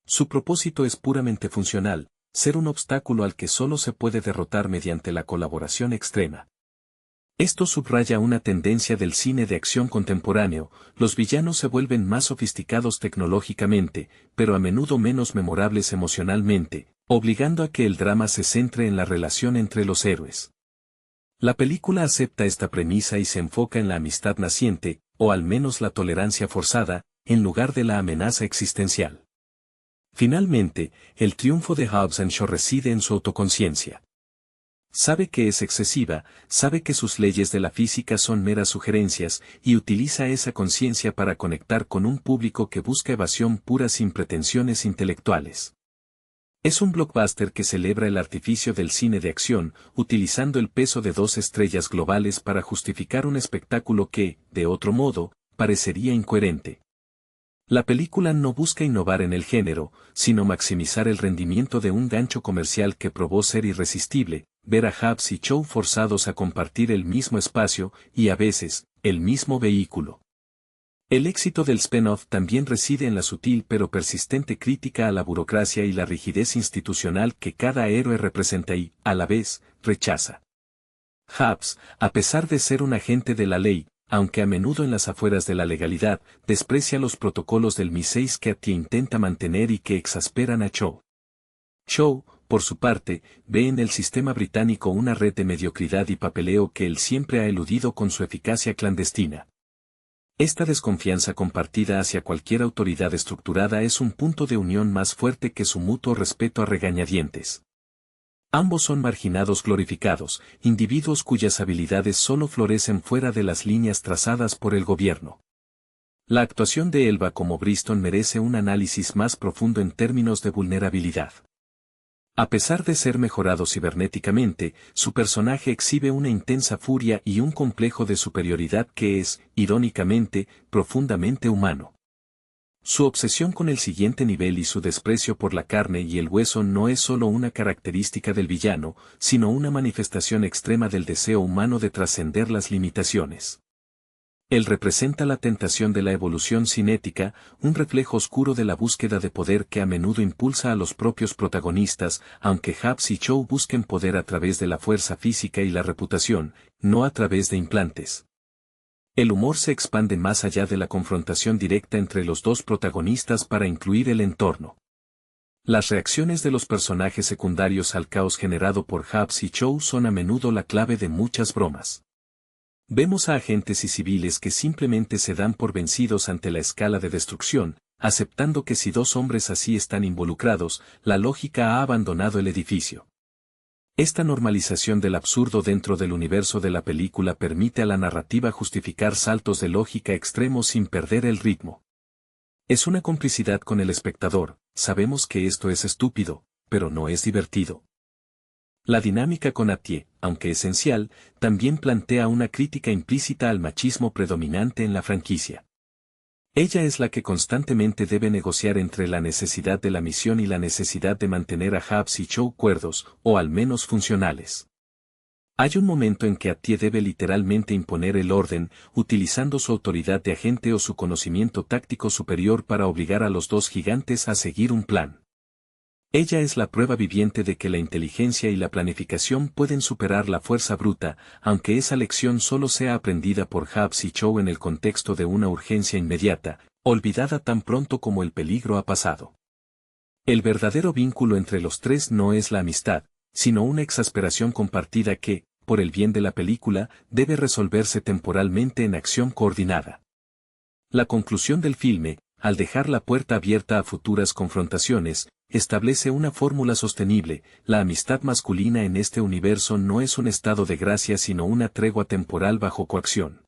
Su propósito es puramente funcional, ser un obstáculo al que solo se puede derrotar mediante la colaboración extrema. Esto subraya una tendencia del cine de acción contemporáneo: los villanos se vuelven más sofisticados tecnológicamente, pero a menudo menos memorables emocionalmente, obligando a que el drama se centre en la relación entre los héroes. La película acepta esta premisa y se enfoca en la amistad naciente, o al menos la tolerancia forzada, en lugar de la amenaza existencial. Finalmente, el triunfo de Hobbs & Shaw reside en su autoconciencia. Sabe que es excesiva, sabe que sus leyes de la física son meras sugerencias, y utiliza esa conciencia para conectar con un público que busca evasión pura sin pretensiones intelectuales. Es un blockbuster que celebra el artificio del cine de acción, utilizando el peso de dos estrellas globales para justificar un espectáculo que, de otro modo, parecería incoherente. La película no busca innovar en el género, sino maximizar el rendimiento de un gancho comercial que probó ser irresistible: ver a Hobbs y Chow forzados a compartir el mismo espacio, y a veces, el mismo vehículo. El éxito del spin-off también reside en la sutil pero persistente crítica a la burocracia y la rigidez institucional que cada héroe representa y, a la vez, rechaza. Hobbs, a pesar de ser un agente de la ley, aunque a menudo en las afueras de la legalidad, desprecia los protocolos del MI6 que Atia intenta mantener y que exasperan a Chow. Chow, por su parte, ve en el sistema británico una red de mediocridad y papeleo que él siempre ha eludido con su eficacia clandestina. Esta desconfianza compartida hacia cualquier autoridad estructurada es un punto de unión más fuerte que su mutuo respeto a regañadientes. Ambos son marginados glorificados, individuos cuyas habilidades solo florecen fuera de las líneas trazadas por el gobierno. La actuación de Elba como Bristol merece un análisis más profundo en términos de vulnerabilidad. A pesar de ser mejorado cibernéticamente, su personaje exhibe una intensa furia y un complejo de superioridad que es, irónicamente, profundamente humano. Su obsesión con el siguiente nivel y su desprecio por la carne y el hueso no es solo una característica del villano, sino una manifestación extrema del deseo humano de trascender las limitaciones. Él representa la tentación de la evolución cinética, un reflejo oscuro de la búsqueda de poder que a menudo impulsa a los propios protagonistas, aunque Hobbs y Chow busquen poder a través de la fuerza física y la reputación, no a través de implantes. El humor se expande más allá de la confrontación directa entre los dos protagonistas para incluir el entorno. Las reacciones de los personajes secundarios al caos generado por Hobbs y Chow son a menudo la clave de muchas bromas. Vemos a agentes y civiles que simplemente se dan por vencidos ante la escala de destrucción, aceptando que si dos hombres así están involucrados, la lógica ha abandonado el edificio. Esta normalización del absurdo dentro del universo de la película permite a la narrativa justificar saltos de lógica extremos sin perder el ritmo. Es una complicidad con el espectador: sabemos que esto es estúpido, pero no es divertido. La dinámica con Atie, aunque esencial, también plantea una crítica implícita al machismo predominante en la franquicia. Ella es la que constantemente debe negociar entre la necesidad de la misión y la necesidad de mantener a Hobbs y Chow cuerdos, o al menos funcionales. Hay un momento en que Atie debe literalmente imponer el orden, utilizando su autoridad de agente o su conocimiento táctico superior para obligar a los dos gigantes a seguir un plan. Ella es la prueba viviente de que la inteligencia y la planificación pueden superar la fuerza bruta, aunque esa lección solo sea aprendida por Hobbs y Chow en el contexto de una urgencia inmediata, olvidada tan pronto como el peligro ha pasado. El verdadero vínculo entre los tres no es la amistad, sino una exasperación compartida que, por el bien de la película, debe resolverse temporalmente en acción coordinada. La conclusión del filme, al dejar la puerta abierta a futuras confrontaciones, establece una fórmula sostenible: la amistad masculina en este universo no es un estado de gracia sino una tregua temporal bajo coacción.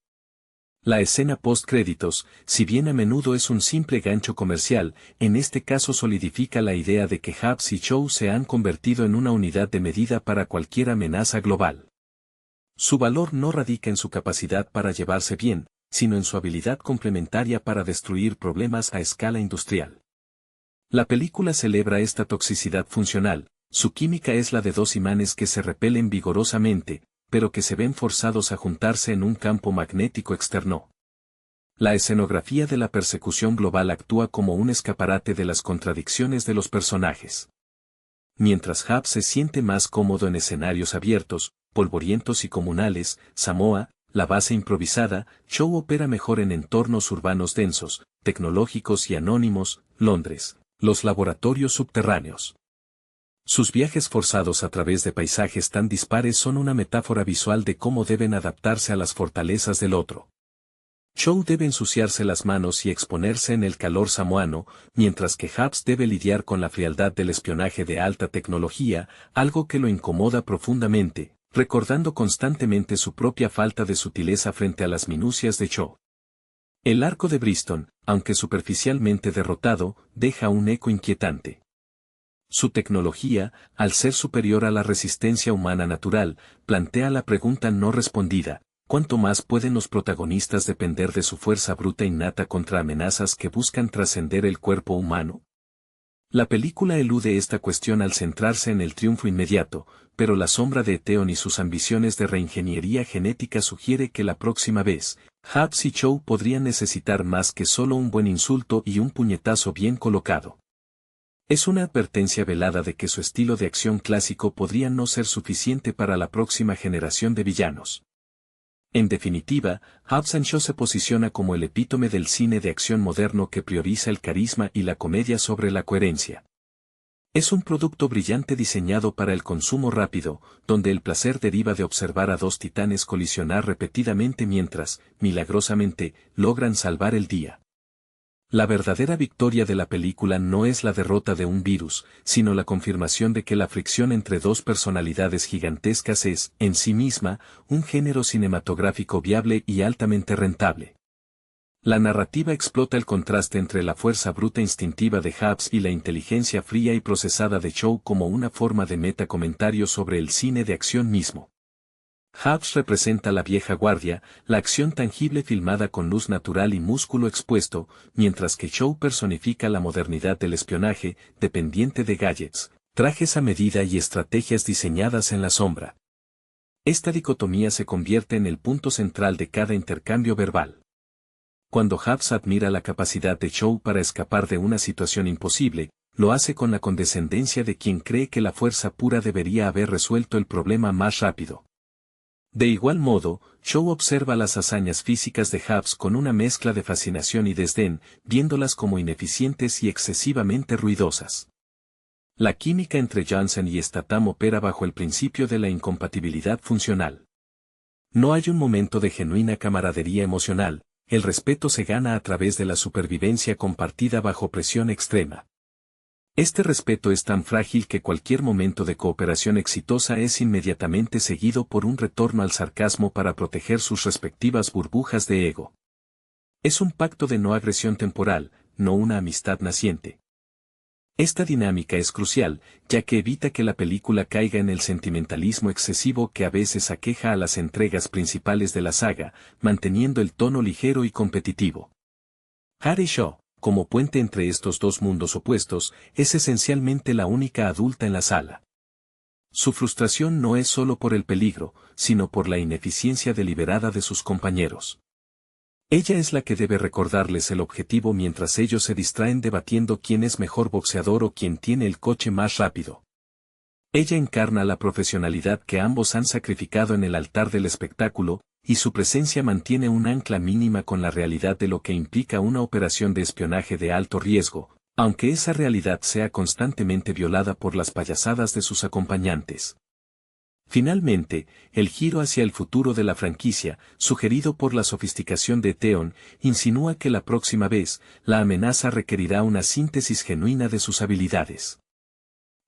La escena post-créditos, si bien a menudo es un simple gancho comercial, en este caso solidifica la idea de que Hobbs y Shaw se han convertido en una unidad de medida para cualquier amenaza global. Su valor no radica en su capacidad para llevarse bien, sino en su habilidad complementaria para destruir problemas a escala industrial. La película celebra esta toxicidad funcional: su química es la de dos imanes que se repelen vigorosamente, pero que se ven forzados a juntarse en un campo magnético externo. La escenografía de la persecución global actúa como un escaparate de las contradicciones de los personajes. Mientras Hobbs se siente más cómodo en escenarios abiertos, polvorientos y comunales, Samoa, la base improvisada, Shaw opera mejor en entornos urbanos densos, tecnológicos y anónimos, Londres, los laboratorios subterráneos. Sus viajes forzados a través de paisajes tan dispares son una metáfora visual de cómo deben adaptarse a las fortalezas del otro. Shaw debe ensuciarse las manos y exponerse en el calor samoano, mientras que Hobbs debe lidiar con la frialdad del espionaje de alta tecnología, algo que lo incomoda profundamente, recordando constantemente su propia falta de sutileza frente a las minucias de Shaw. El arco de Bristol, aunque superficialmente derrotado, deja un eco inquietante. Su tecnología, al ser superior a la resistencia humana natural, plantea la pregunta no respondida: ¿cuánto más pueden los protagonistas depender de su fuerza bruta innata contra amenazas que buscan trascender el cuerpo humano? La película elude esta cuestión al centrarse en el triunfo inmediato, pero la sombra de Eteon y sus ambiciones de reingeniería genética sugiere que la próxima vez, Hobbs y Shaw podrían necesitar más que solo un buen insulto y un puñetazo bien colocado. Es una advertencia velada de que su estilo de acción clásico podría no ser suficiente para la próxima generación de villanos. En definitiva, Hobbs and Shaw se posiciona como el epítome del cine de acción moderno que prioriza el carisma y la comedia sobre la coherencia. Es un producto brillante diseñado para el consumo rápido, donde el placer deriva de observar a dos titanes colisionar repetidamente mientras, milagrosamente, logran salvar el día. La verdadera victoria de la película no es la derrota de un virus, sino la confirmación de que la fricción entre dos personalidades gigantescas es, en sí misma, un género cinematográfico viable y altamente rentable. La narrativa explota el contraste entre la fuerza bruta instintiva de Hobbs y la inteligencia fría y procesada de Shaw como una forma de metacomentario sobre el cine de acción mismo. Hobbs representa la vieja guardia, la acción tangible filmada con luz natural y músculo expuesto, mientras que Shaw personifica la modernidad del espionaje, dependiente de gadgets, trajes a medida y estrategias diseñadas en la sombra. Esta dicotomía se convierte en el punto central de cada intercambio verbal. Cuando Hobbs admira la capacidad de Shaw para escapar de una situación imposible, lo hace con la condescendencia de quien cree que la fuerza pura debería haber resuelto el problema más rápido. De igual modo, Shaw observa las hazañas físicas de Hobbs con una mezcla de fascinación y desdén, viéndolas como ineficientes y excesivamente ruidosas. La química entre Johnson y Statham opera bajo el principio de la incompatibilidad funcional. No hay un momento de genuina camaradería emocional, el respeto se gana a través de la supervivencia compartida bajo presión extrema. Este respeto es tan frágil que cualquier momento de cooperación exitosa es inmediatamente seguido por un retorno al sarcasmo para proteger sus respectivas burbujas de ego. Es un pacto de no agresión temporal, no una amistad naciente. Esta dinámica es crucial, ya que evita que la película caiga en el sentimentalismo excesivo que a veces aqueja a las entregas principales de la saga, manteniendo el tono ligero y competitivo. Harry Shaw, como puente entre estos dos mundos opuestos, es esencialmente la única adulta en la sala. Su frustración no es solo por el peligro, sino por la ineficiencia deliberada de sus compañeros. Ella es la que debe recordarles el objetivo mientras ellos se distraen debatiendo quién es mejor boxeador o quién tiene el coche más rápido. Ella encarna la profesionalidad que ambos han sacrificado en el altar del espectáculo, y su presencia mantiene un ancla mínima con la realidad de lo que implica una operación de espionaje de alto riesgo, Aunque esa realidad sea constantemente violada por las payasadas de sus acompañantes. Finalmente, el giro hacia el futuro de la franquicia, sugerido por la sofisticación de Theon, insinúa que la próxima vez, la amenaza requerirá una síntesis genuina de sus habilidades.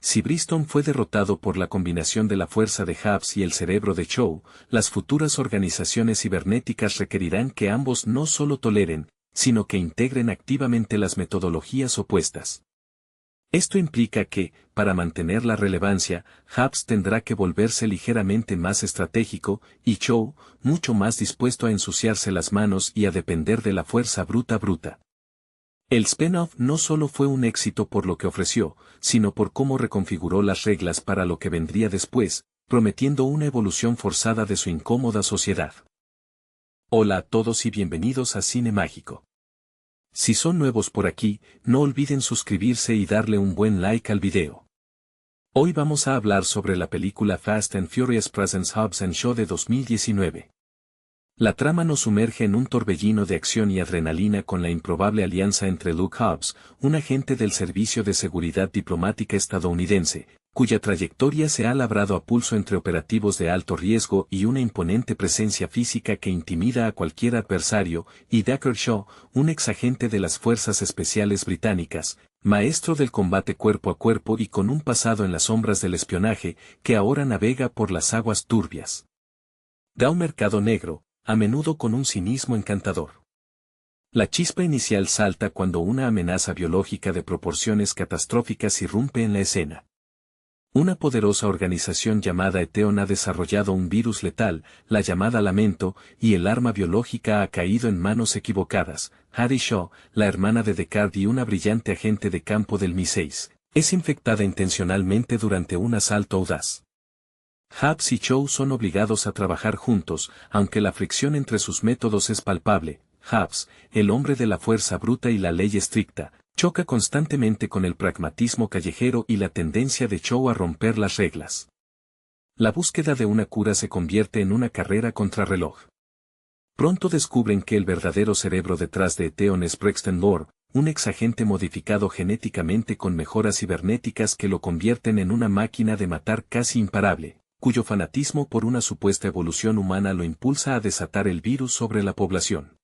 Si Briston fue derrotado por la combinación de la fuerza de Happs y el cerebro de Cho, las futuras organizaciones cibernéticas requerirán que ambos no solo toleren, sino que integren activamente las metodologías opuestas. Esto implica que, para mantener la relevancia, Happs tendrá que volverse ligeramente más estratégico, y Cho, mucho más dispuesto a ensuciarse las manos y a depender de la fuerza bruta. El spin-off no solo fue un éxito por lo que ofreció, sino por cómo reconfiguró las reglas para lo que vendría después, prometiendo una evolución forzada de su incómoda sociedad. Hola a todos y bienvenidos a Cine Mágico. Si son nuevos por aquí, no olviden suscribirse y darle un buen like al video. Hoy vamos a hablar sobre la película Fast and Furious Presents Hobbs & Shaw de 2019. La trama nos sumerge en un torbellino de acción y adrenalina con la improbable alianza entre Luke Hobbs, un agente del Servicio de Seguridad Diplomática estadounidense, cuya trayectoria se ha labrado a pulso entre operativos de alto riesgo y una imponente presencia física que intimida a cualquier adversario, y Deckard Shaw, un exagente de las Fuerzas Especiales Británicas, maestro del combate cuerpo a cuerpo y con un pasado en las sombras del espionaje, que ahora navega por las aguas turbias. Da un mercado negro, a menudo con un cinismo encantador. La chispa inicial salta cuando una amenaza biológica de proporciones catastróficas irrumpe en la escena. Una poderosa organización llamada Theon ha desarrollado un virus letal, la llamada Lamento, y el arma biológica ha caído en manos equivocadas. Hattie Shaw, la hermana de Deckard y una brillante agente de campo del Mi-6, es infectada intencionalmente durante un asalto audaz. Happs y Cho son obligados a trabajar juntos, aunque la fricción entre sus métodos es palpable. Happs, el hombre de la fuerza bruta y la ley estricta, choca constantemente con el pragmatismo callejero y la tendencia de Cho a romper las reglas. La búsqueda de una cura se convierte en una carrera contrarreloj. Pronto descubren que el verdadero cerebro detrás de Theon es Braxton Lord, un exagente modificado genéticamente con mejoras cibernéticas que lo convierten en una máquina de matar casi imparable, cuyo fanatismo por una supuesta evolución humana lo impulsa a desatar el virus sobre la población.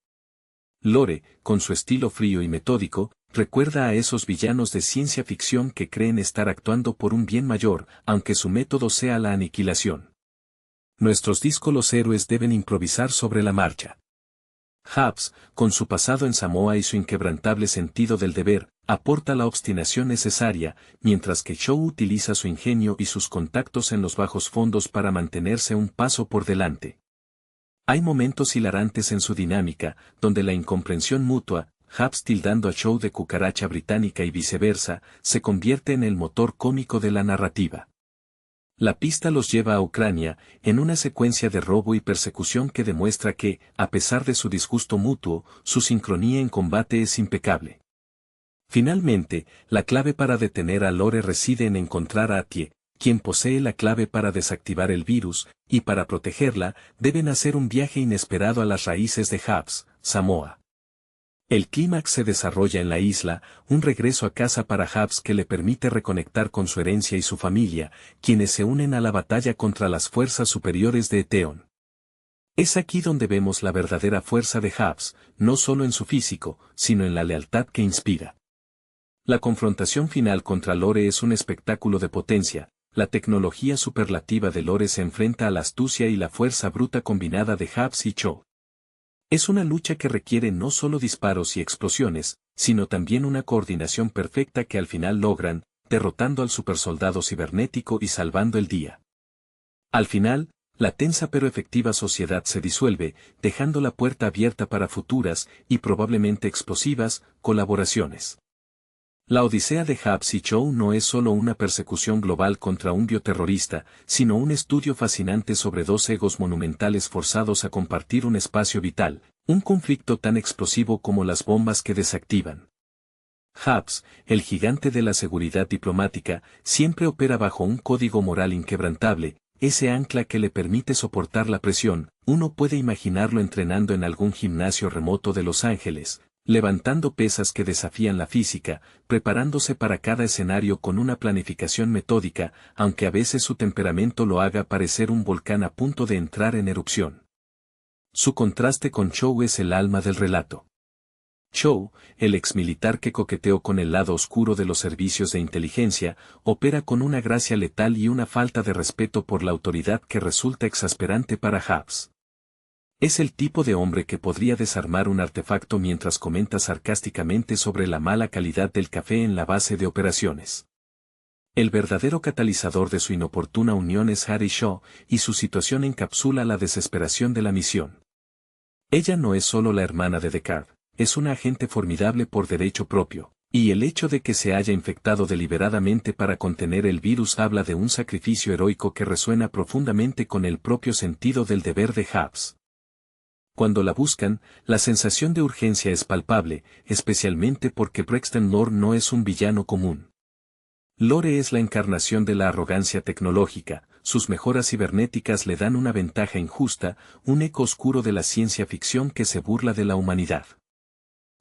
Lore, con su estilo frío y metódico, recuerda a esos villanos de ciencia ficción que creen estar actuando por un bien mayor, aunque su método sea la aniquilación. Nuestros díscolos héroes deben improvisar sobre la marcha. Happs, con su pasado en Samoa y su inquebrantable sentido del deber, aporta la obstinación necesaria, mientras que Cho utiliza su ingenio y sus contactos en los bajos fondos para mantenerse un paso por delante. Hay momentos hilarantes en su dinámica, donde la incomprensión mutua, Happs tildando a Cho de cucaracha británica y viceversa, se convierte en el motor cómico de la narrativa. La pista los lleva a Ucrania, en una secuencia de robo y persecución que demuestra que, a pesar de su disgusto mutuo, su sincronía en combate es impecable. Finalmente, la clave para detener a Lore reside en encontrar a Atie, quien posee la clave para desactivar el virus, y para protegerla, deben hacer un viaje inesperado a las raíces de Happs, Samoa. El clímax se desarrolla en la isla, un regreso a casa para Happs que le permite reconectar con su herencia y su familia, quienes se unen a la batalla contra las fuerzas superiores de Theon. Es aquí donde vemos la verdadera fuerza de Happs, no solo en su físico, sino en la lealtad que inspira. La confrontación final contra Lore es un espectáculo de potencia. La tecnología superlativa de Lore se enfrenta a la astucia y la fuerza bruta combinada de Happs y Cho. Es una lucha que requiere no solo disparos y explosiones, sino también una coordinación perfecta que al final logran, derrotando al supersoldado cibernético y salvando el día. Al final, la tensa pero efectiva sociedad se disuelve, dejando la puerta abierta para futuras, y probablemente explosivas, colaboraciones. La odisea de Happs y Cho no es solo una persecución global contra un bioterrorista, sino un estudio fascinante sobre dos egos monumentales forzados a compartir un espacio vital, un conflicto tan explosivo como las bombas que desactivan. Happs, el gigante de la seguridad diplomática, siempre opera bajo un código moral inquebrantable, ese ancla que le permite soportar la presión. Uno puede imaginarlo entrenando en algún gimnasio remoto de Los Ángeles, levantando pesas que desafían la física, preparándose para cada escenario con una planificación metódica, aunque a veces su temperamento lo haga parecer un volcán a punto de entrar en erupción. Su contraste con Chow es el alma del relato. Chow, el exmilitar que coqueteó con el lado oscuro de los servicios de inteligencia, opera con una gracia letal y una falta de respeto por la autoridad que resulta exasperante para Happs. Es el tipo de hombre que podría desarmar un artefacto mientras comenta sarcásticamente sobre la mala calidad del café en la base de operaciones. El verdadero catalizador de su inoportuna unión es Harry Shaw, y su situación encapsula la desesperación de la misión. Ella no es solo la hermana de Deckard, es una agente formidable por derecho propio, y el hecho de que se haya infectado deliberadamente para contener el virus habla de un sacrificio heroico que resuena profundamente con el propio sentido del deber de Happs. Cuando la buscan, la sensación de urgencia es palpable, especialmente porque Braxton Lore no es un villano común. Lore es la encarnación de la arrogancia tecnológica, sus mejoras cibernéticas le dan una ventaja injusta, un eco oscuro de la ciencia ficción que se burla de la humanidad.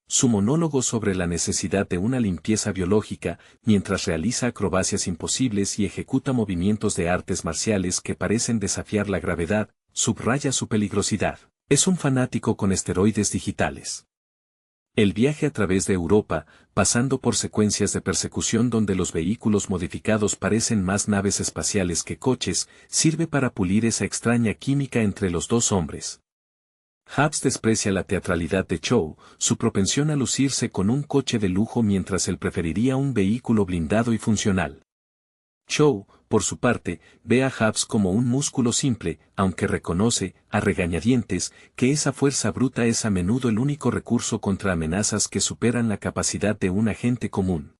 Su monólogo sobre la necesidad de una limpieza biológica, mientras realiza acrobacias imposibles y ejecuta movimientos de artes marciales que parecen desafiar la gravedad, subraya su peligrosidad. Es un fanático con esteroides digitales. El viaje a través de Europa, pasando por secuencias de persecución donde los vehículos modificados parecen más naves espaciales que coches, sirve para pulir esa extraña química entre los dos hombres. Happs desprecia la teatralidad de Chow, su propensión a lucirse con un coche de lujo mientras él preferiría un vehículo blindado y funcional. Chow, por su parte, ve a Happs como un músculo simple, aunque reconoce, a regañadientes, que esa fuerza bruta es a menudo el único recurso contra amenazas que superan la capacidad de un agente común.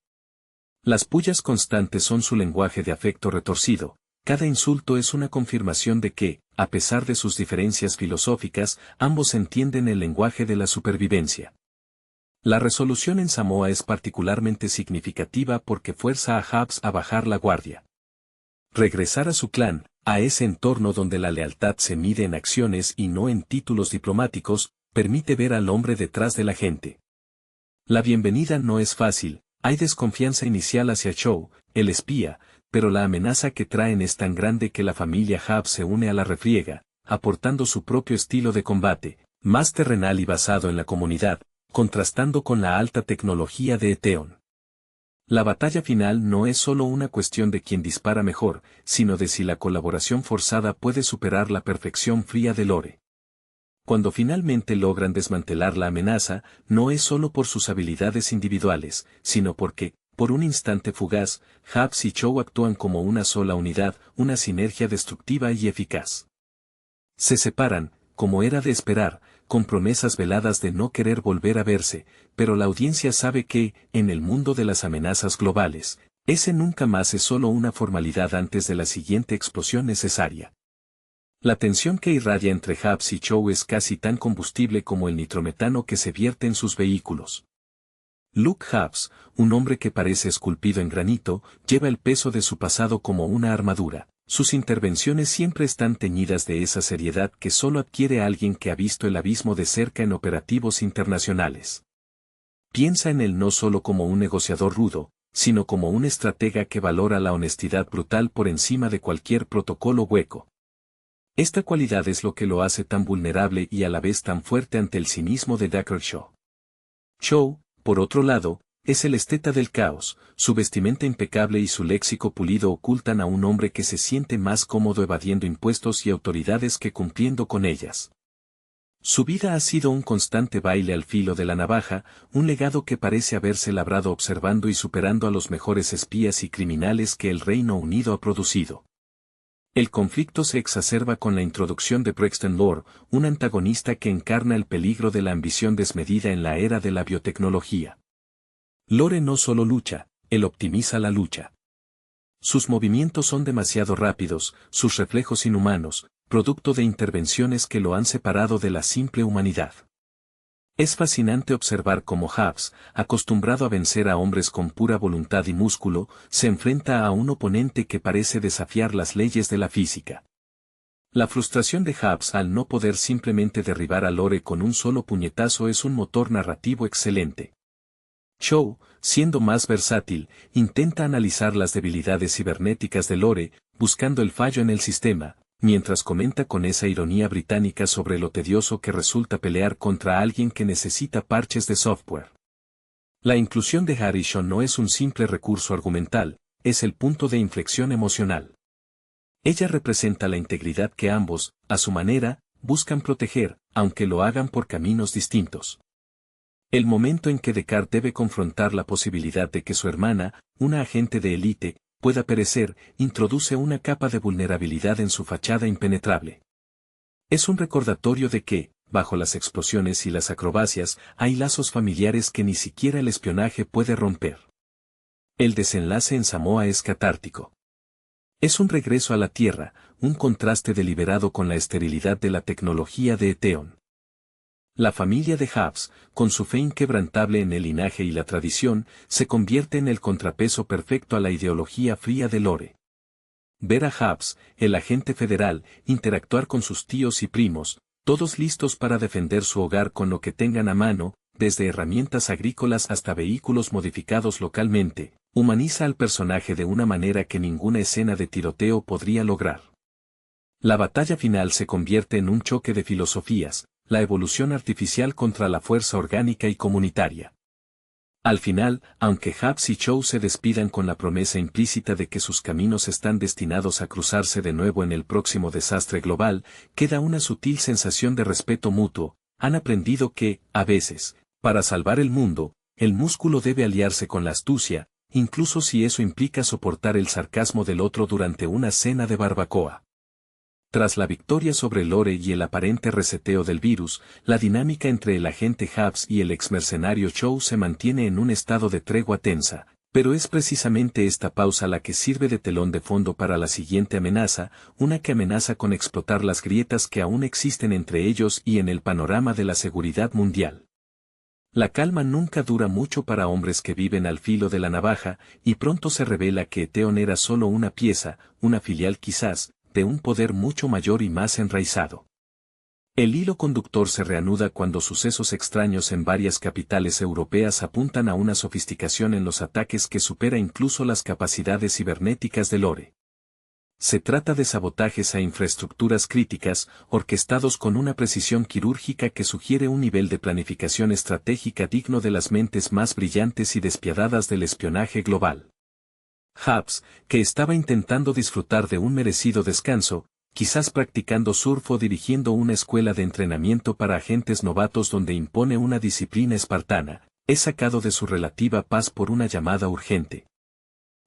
Las pullas constantes son su lenguaje de afecto retorcido. Cada insulto es una confirmación de que, a pesar de sus diferencias filosóficas, ambos entienden el lenguaje de la supervivencia. La resolución en Samoa es particularmente significativa porque fuerza a Happs a bajar la guardia. Regresar a su clan, a ese entorno donde la lealtad se mide en acciones y no en títulos diplomáticos, permite ver al hombre detrás de la gente. La bienvenida no es fácil, hay desconfianza inicial hacia Chow, el espía, pero la amenaza que traen es tan grande que la familia Happs se une a la refriega, aportando su propio estilo de combate, más terrenal y basado en la comunidad, contrastando con la alta tecnología de Eteon. La batalla final no es solo una cuestión de quién dispara mejor, sino de si la colaboración forzada puede superar la perfección fría de Lore. Cuando finalmente logran desmantelar la amenaza, no es solo por sus habilidades individuales, sino porque, por un instante fugaz, Happs y Chow actúan como una sola unidad, una sinergia destructiva y eficaz. Se separan, como era de esperar, con promesas veladas de no querer volver a verse, pero la audiencia sabe que, en el mundo de las amenazas globales, ese nunca más es solo una formalidad antes de la siguiente explosión necesaria. La tensión que irradia entre Happs y Chow es casi tan combustible como el nitrometano que se vierte en sus vehículos. Luke Happs, un hombre que parece esculpido en granito, lleva el peso de su pasado como una armadura. Sus intervenciones siempre están teñidas de esa seriedad que solo adquiere alguien que ha visto el abismo de cerca en operativos internacionales. Piensa en él no solo como un negociador rudo, sino como un estratega que valora la honestidad brutal por encima de cualquier protocolo hueco. Esta cualidad es lo que lo hace tan vulnerable y a la vez tan fuerte ante el cinismo de Deckard Shaw. Chow, por otro lado, es el esteta del caos, su vestimenta impecable y su léxico pulido ocultan a un hombre que se siente más cómodo evadiendo impuestos y autoridades que cumpliendo con ellas. Su vida ha sido un constante baile al filo de la navaja, un legado que parece haberse labrado observando y superando a los mejores espías y criminales que el Reino Unido ha producido. El conflicto se exacerba con la introducción de Braxton Lore, un antagonista que encarna el peligro de la ambición desmedida en la era de la biotecnología. Lore no solo lucha, él optimiza la lucha. Sus movimientos son demasiado rápidos, sus reflejos inhumanos, producto de intervenciones que lo han separado de la simple humanidad. Es fascinante observar cómo Happs, acostumbrado a vencer a hombres con pura voluntad y músculo, se enfrenta a un oponente que parece desafiar las leyes de la física. La frustración de Hubs al no poder simplemente derribar a Lore con un solo puñetazo es un motor narrativo excelente. Chow, siendo más versátil, intenta analizar las debilidades cibernéticas de Lore, buscando el fallo en el sistema, mientras comenta con esa ironía británica sobre lo tedioso que resulta pelear contra alguien que necesita parches de software. La inclusión de Harrison no es un simple recurso argumental, es el punto de inflexión emocional. Ella representa la integridad que ambos, a su manera, buscan proteger, aunque lo hagan por caminos distintos. El momento en que Deckard debe confrontar la posibilidad de que su hermana, una agente de élite, pueda perecer, introduce una capa de vulnerabilidad en su fachada impenetrable. Es un recordatorio de que, bajo las explosiones y las acrobacias, hay lazos familiares que ni siquiera el espionaje puede romper. El desenlace en Samoa es catártico. Es un regreso a la Tierra, un contraste deliberado con la esterilidad de la tecnología de Eteon. La familia de Hubs, con su fe inquebrantable en el linaje y la tradición, se convierte en el contrapeso perfecto a la ideología fría de Lore. Ver a Hubs, el agente federal, interactuar con sus tíos y primos, todos listos para defender su hogar con lo que tengan a mano, desde herramientas agrícolas hasta vehículos modificados localmente, humaniza al personaje de una manera que ninguna escena de tiroteo podría lograr. La batalla final se convierte en un choque de filosofías, la evolución artificial contra la fuerza orgánica y comunitaria. Al final, aunque Hubs y Chow se despidan con la promesa implícita de que sus caminos están destinados a cruzarse de nuevo en el próximo desastre global, queda una sutil sensación de respeto mutuo. Han aprendido que, a veces, para salvar el mundo, el músculo debe aliarse con la astucia, incluso si eso implica soportar el sarcasmo del otro durante una cena de barbacoa. Tras la victoria sobre Lore y el aparente reseteo del virus, la dinámica entre el agente Hubs y el exmercenario Chow se mantiene en un estado de tregua tensa, pero es precisamente esta pausa la que sirve de telón de fondo para la siguiente amenaza, una que amenaza con explotar las grietas que aún existen entre ellos y en el panorama de la seguridad mundial. La calma nunca dura mucho para hombres que viven al filo de la navaja, y pronto se revela que Eteon era solo una pieza, una filial quizás, de un poder mucho mayor y más enraizado. El hilo conductor se reanuda cuando sucesos extraños en varias capitales europeas apuntan a una sofisticación en los ataques que supera incluso las capacidades cibernéticas de Lore. Se trata de sabotajes a infraestructuras críticas, orquestados con una precisión quirúrgica que sugiere un nivel de planificación estratégica digno de las mentes más brillantes y despiadadas del espionaje global. Hubs, que estaba intentando disfrutar de un merecido descanso, quizás practicando surf o dirigiendo una escuela de entrenamiento para agentes novatos donde impone una disciplina espartana, es sacado de su relativa paz por una llamada urgente.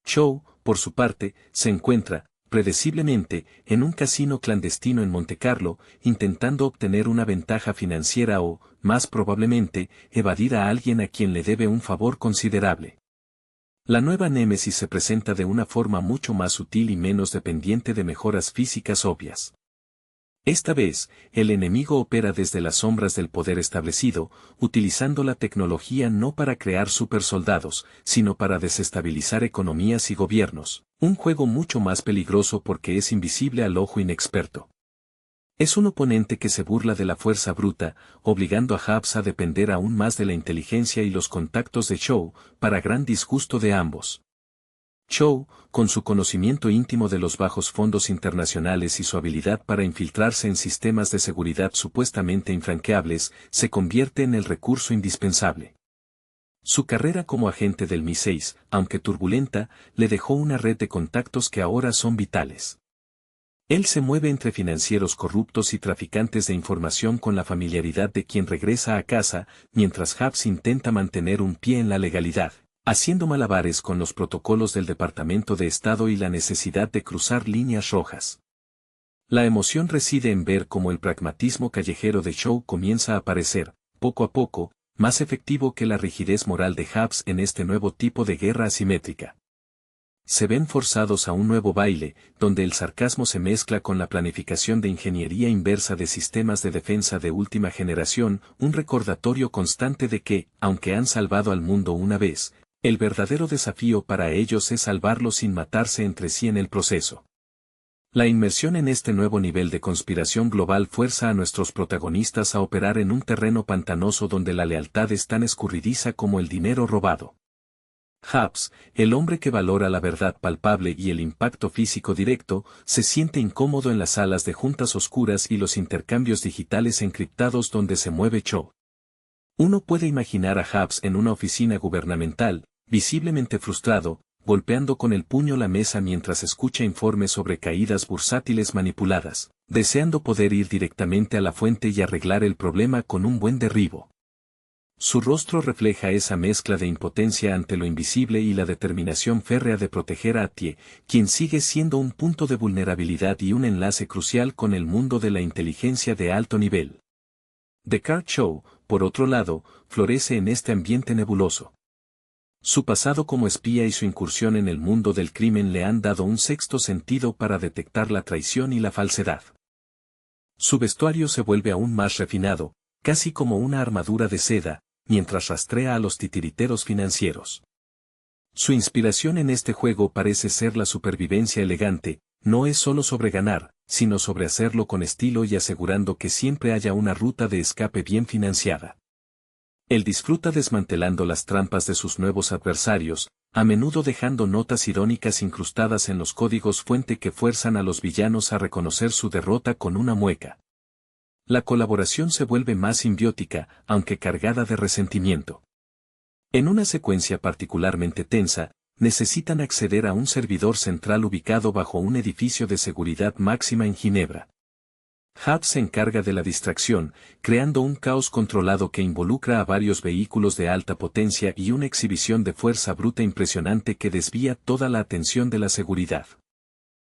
Chow, por su parte, se encuentra, predeciblemente, en un casino clandestino en Montecarlo, intentando obtener una ventaja financiera o, más probablemente, evadir a alguien a quien le debe un favor considerable. La nueva Némesis se presenta de una forma mucho más sutil y menos dependiente de mejoras físicas obvias. Esta vez, el enemigo opera desde las sombras del poder establecido, utilizando la tecnología no para crear supersoldados, sino para desestabilizar economías y gobiernos, un juego mucho más peligroso porque es invisible al ojo inexperto. Es un oponente que se burla de la fuerza bruta, obligando a Hubs a depender aún más de la inteligencia y los contactos de Chow, para gran disgusto de ambos. Chow, con su conocimiento íntimo de los bajos fondos internacionales y su habilidad para infiltrarse en sistemas de seguridad supuestamente infranqueables, se convierte en el recurso indispensable. Su carrera como agente del MI6, aunque turbulenta, le dejó una red de contactos que ahora son vitales. Él se mueve entre financieros corruptos y traficantes de información con la familiaridad de quien regresa a casa, mientras Hubs intenta mantener un pie en la legalidad, haciendo malabares con los protocolos del Departamento de Estado y la necesidad de cruzar líneas rojas. La emoción reside en ver cómo el pragmatismo callejero de Chow comienza a parecer, poco a poco, más efectivo que la rigidez moral de Hubs en este nuevo tipo de guerra asimétrica. Se ven forzados a un nuevo baile, donde el sarcasmo se mezcla con la planificación de ingeniería inversa de sistemas de defensa de última generación, un recordatorio constante de que, aunque han salvado al mundo una vez, el verdadero desafío para ellos es salvarlo sin matarse entre sí en el proceso. La inmersión en este nuevo nivel de conspiración global fuerza a nuestros protagonistas a operar en un terreno pantanoso donde la lealtad es tan escurridiza como el dinero robado. Hubs, el hombre que valora la verdad palpable y el impacto físico directo, se siente incómodo en las salas de juntas oscuras y los intercambios digitales encriptados donde se mueve Cho. Uno puede imaginar a Hubs en una oficina gubernamental, visiblemente frustrado, golpeando con el puño la mesa mientras escucha informes sobre caídas bursátiles manipuladas, deseando poder ir directamente a la fuente y arreglar el problema con un buen derribo. Su rostro refleja esa mezcla de impotencia ante lo invisible y la determinación férrea de proteger a Tie, quien sigue siendo un punto de vulnerabilidad y un enlace crucial con el mundo de la inteligencia de alto nivel. Descartes Cho, por otro lado, florece en este ambiente nebuloso. Su pasado como espía y su incursión en el mundo del crimen le han dado un sexto sentido para detectar la traición y la falsedad. Su vestuario se vuelve aún más refinado, casi como una armadura de seda, mientras rastrea a los titiriteros financieros. Su inspiración en este juego parece ser la supervivencia elegante, no es solo sobre ganar, sino sobre hacerlo con estilo y asegurando que siempre haya una ruta de escape bien financiada. Él disfruta desmantelando las trampas de sus nuevos adversarios, a menudo dejando notas irónicas incrustadas en los códigos fuente que fuerzan a los villanos a reconocer su derrota con una mueca. La colaboración se vuelve más simbiótica, aunque cargada de resentimiento. En una secuencia particularmente tensa, necesitan acceder a un servidor central ubicado bajo un edificio de seguridad máxima en Ginebra. Hubs se encarga de la distracción, creando un caos controlado que involucra a varios vehículos de alta potencia y una exhibición de fuerza bruta impresionante que desvía toda la atención de la seguridad.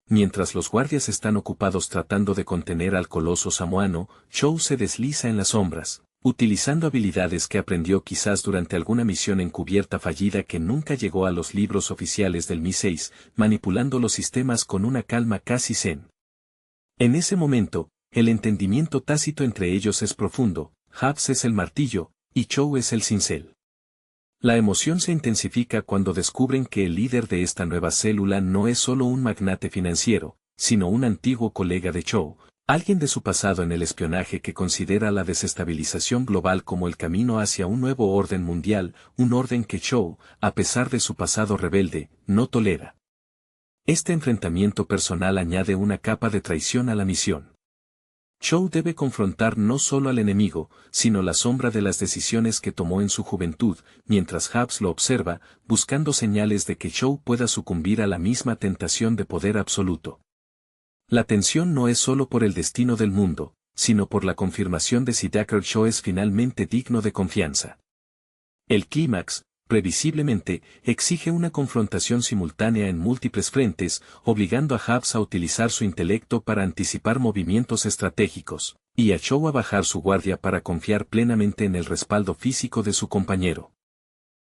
Mientras los guardias están ocupados tratando de contener al coloso samoano, Cho se desliza en las sombras, utilizando habilidades que aprendió quizás durante alguna misión encubierta fallida que nunca llegó a los libros oficiales del Mi-6, manipulando los sistemas con una calma casi zen. En ese momento, el entendimiento tácito entre ellos es profundo, Hubs es el martillo, y Cho es el cincel. La emoción se intensifica cuando descubren que el líder de esta nueva célula no es solo un magnate financiero, sino un antiguo colega de Cho, alguien de su pasado en el espionaje que considera la desestabilización global como el camino hacia un nuevo orden mundial, un orden que Cho, a pesar de su pasado rebelde, no tolera. Este enfrentamiento personal añade una capa de traición a la misión. Cho debe confrontar no solo al enemigo, sino la sombra de las decisiones que tomó en su juventud, mientras Hubs lo observa, buscando señales de que Cho pueda sucumbir a la misma tentación de poder absoluto. La tensión no es solo por el destino del mundo, sino por la confirmación de si Descartes Cho es finalmente digno de confianza. El clímax, previsiblemente, exige una confrontación simultánea en múltiples frentes, obligando a Hubs a utilizar su intelecto para anticipar movimientos estratégicos, y a Cho a bajar su guardia para confiar plenamente en el respaldo físico de su compañero.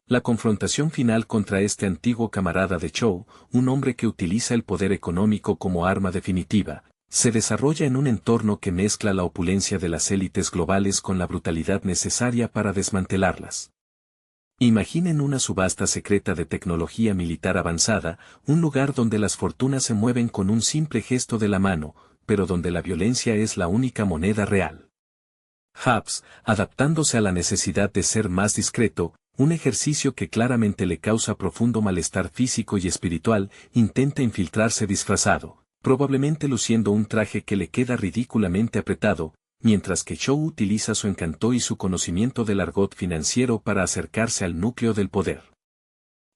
La confrontación final contra este antiguo camarada de Cho, un hombre que utiliza el poder económico como arma definitiva, se desarrolla en un entorno que mezcla la opulencia de las élites globales con la brutalidad necesaria para desmantelarlas. Imaginen una subasta secreta de tecnología militar avanzada, un lugar donde las fortunas se mueven con un simple gesto de la mano, pero donde la violencia es la única moneda real. Hubs, adaptándose a la necesidad de ser más discreto, un ejercicio que claramente le causa profundo malestar físico y espiritual, intenta infiltrarse disfrazado, probablemente luciendo un traje que le queda ridículamente apretado, mientras que Cho utiliza su encanto y su conocimiento del argot financiero para acercarse al núcleo del poder.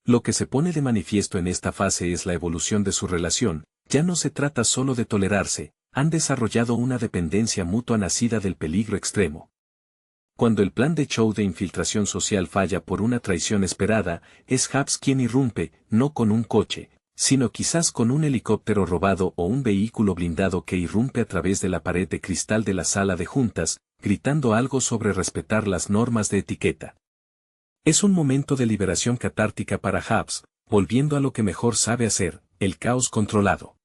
Lo que se pone de manifiesto en esta fase es la evolución de su relación, ya no se trata solo de tolerarse, han desarrollado una dependencia mutua nacida del peligro extremo. Cuando el plan de Cho de infiltración social falla por una traición esperada, es Hubs quien irrumpe, no con un coche, sino quizás con un helicóptero robado o un vehículo blindado que irrumpe a través de la pared de cristal de la sala de juntas, gritando algo sobre respetar las normas de etiqueta. Es un momento de liberación catártica para Hubs, volviendo a lo que mejor sabe hacer, el caos controlado.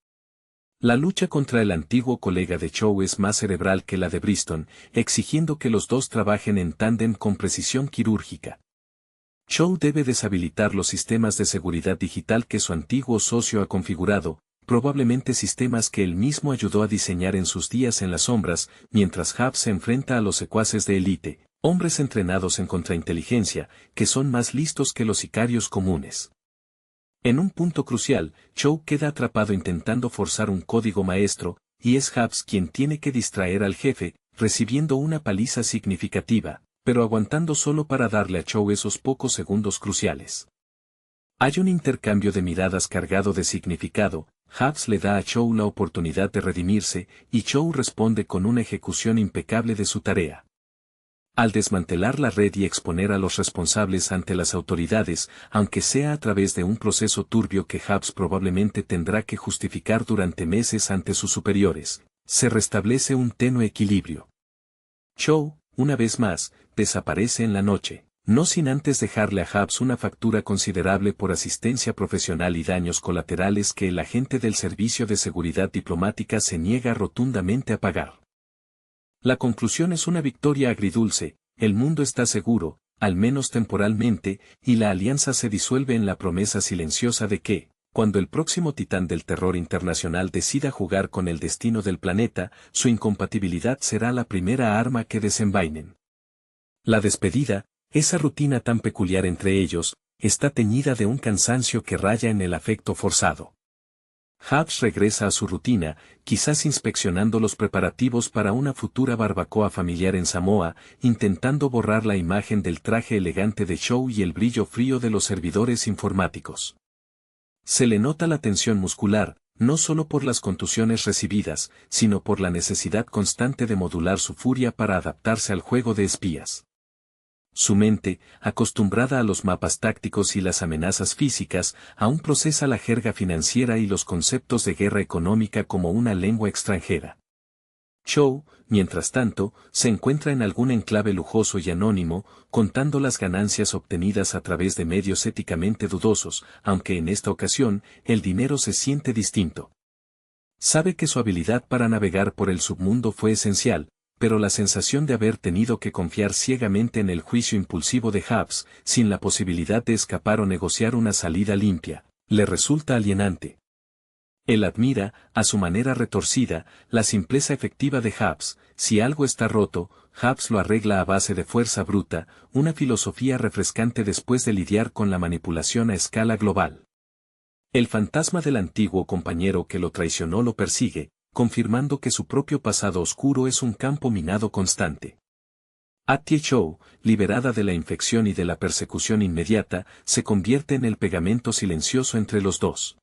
La lucha contra el antiguo colega de Cho es más cerebral que la de Briston, exigiendo que los dos trabajen en tándem con precisión quirúrgica. Cho debe deshabilitar los sistemas de seguridad digital que su antiguo socio ha configurado, probablemente sistemas que él mismo ayudó a diseñar en sus días en las sombras, mientras Hub se enfrenta a los secuaces de élite, hombres entrenados en contrainteligencia, que son más listos que los sicarios comunes. En un punto crucial, Chow queda atrapado intentando forzar un código maestro, y es Hubs quien tiene que distraer al jefe, recibiendo una paliza significativa, pero aguantando solo para darle a Chow esos pocos segundos cruciales. Hay un intercambio de miradas cargado de significado. Hubs le da a Chow la oportunidad de redimirse, y Chow responde con una ejecución impecable de su tarea. Al desmantelar la red y exponer a los responsables ante las autoridades, aunque sea a través de un proceso turbio que Hubs probablemente tendrá que justificar durante meses ante sus superiores, se restablece un tenue equilibrio. Chow, una vez más, desaparece en la noche, no sin antes dejarle a Hubs una factura considerable por asistencia profesional y daños colaterales que el agente del Servicio de Seguridad Diplomática se niega rotundamente a pagar. La conclusión es una victoria agridulce, el mundo está seguro, al menos temporalmente, y la alianza se disuelve en la promesa silenciosa de que, cuando el próximo titán del terror internacional decida jugar con el destino del planeta, su incompatibilidad será la primera arma que desenvainen. La despedida, esa rutina tan peculiar entre ellos, está teñida de un cansancio que raya en el afecto forzado. Hubs regresa a su rutina, quizás inspeccionando los preparativos para una futura barbacoa familiar en Samoa, intentando borrar la imagen del traje elegante de Chow y el brillo frío de los servidores informáticos. Se le nota la tensión muscular, no solo por las contusiones recibidas, sino por la necesidad constante de modular su furia para adaptarse al juego de espías. Su mente, acostumbrada a los mapas tácticos y las amenazas físicas, aún procesa la jerga financiera y los conceptos de guerra económica como una lengua extranjera. Chow, mientras tanto, se encuentra en algún enclave lujoso y anónimo, contando las ganancias obtenidas a través de medios éticamente dudosos, aunque en esta ocasión, el dinero se siente distinto. Sabe que su habilidad para navegar por el submundo fue esencial, pero la sensación de haber tenido que confiar ciegamente en el juicio impulsivo de Hubs, sin la posibilidad de escapar o negociar una salida limpia, le resulta alienante. Él admira, a su manera retorcida, la simpleza efectiva de Hubs. Si algo está roto, Hubs lo arregla a base de fuerza bruta, una filosofía refrescante después de lidiar con la manipulación a escala global. El fantasma del antiguo compañero que lo traicionó lo persigue, confirmando que su propio pasado oscuro es un campo minado constante. Atie Chow, liberada de la infección y de la persecución inmediata, se convierte en el pegamento silencioso entre los dos.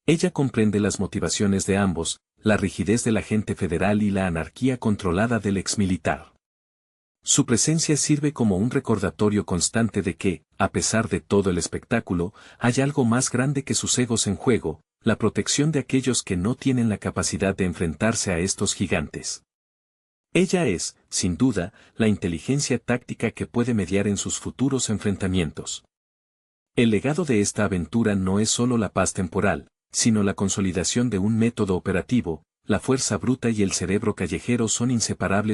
Ella comprende las motivaciones de ambos, la rigidez del agente federal y la anarquía controlada del exmilitar. Su presencia sirve como un recordatorio constante de que, a pesar de todo el espectáculo, hay algo más grande que sus egos en juego, la protección de aquellos que no tienen la capacidad de enfrentarse a estos gigantes. Ella es, sin duda, la inteligencia táctica que puede mediar en sus futuros enfrentamientos. El legado de esta aventura no es solo la paz temporal, sino la consolidación de un método operativo. La fuerza bruta y el cerebro callejero son inseparables.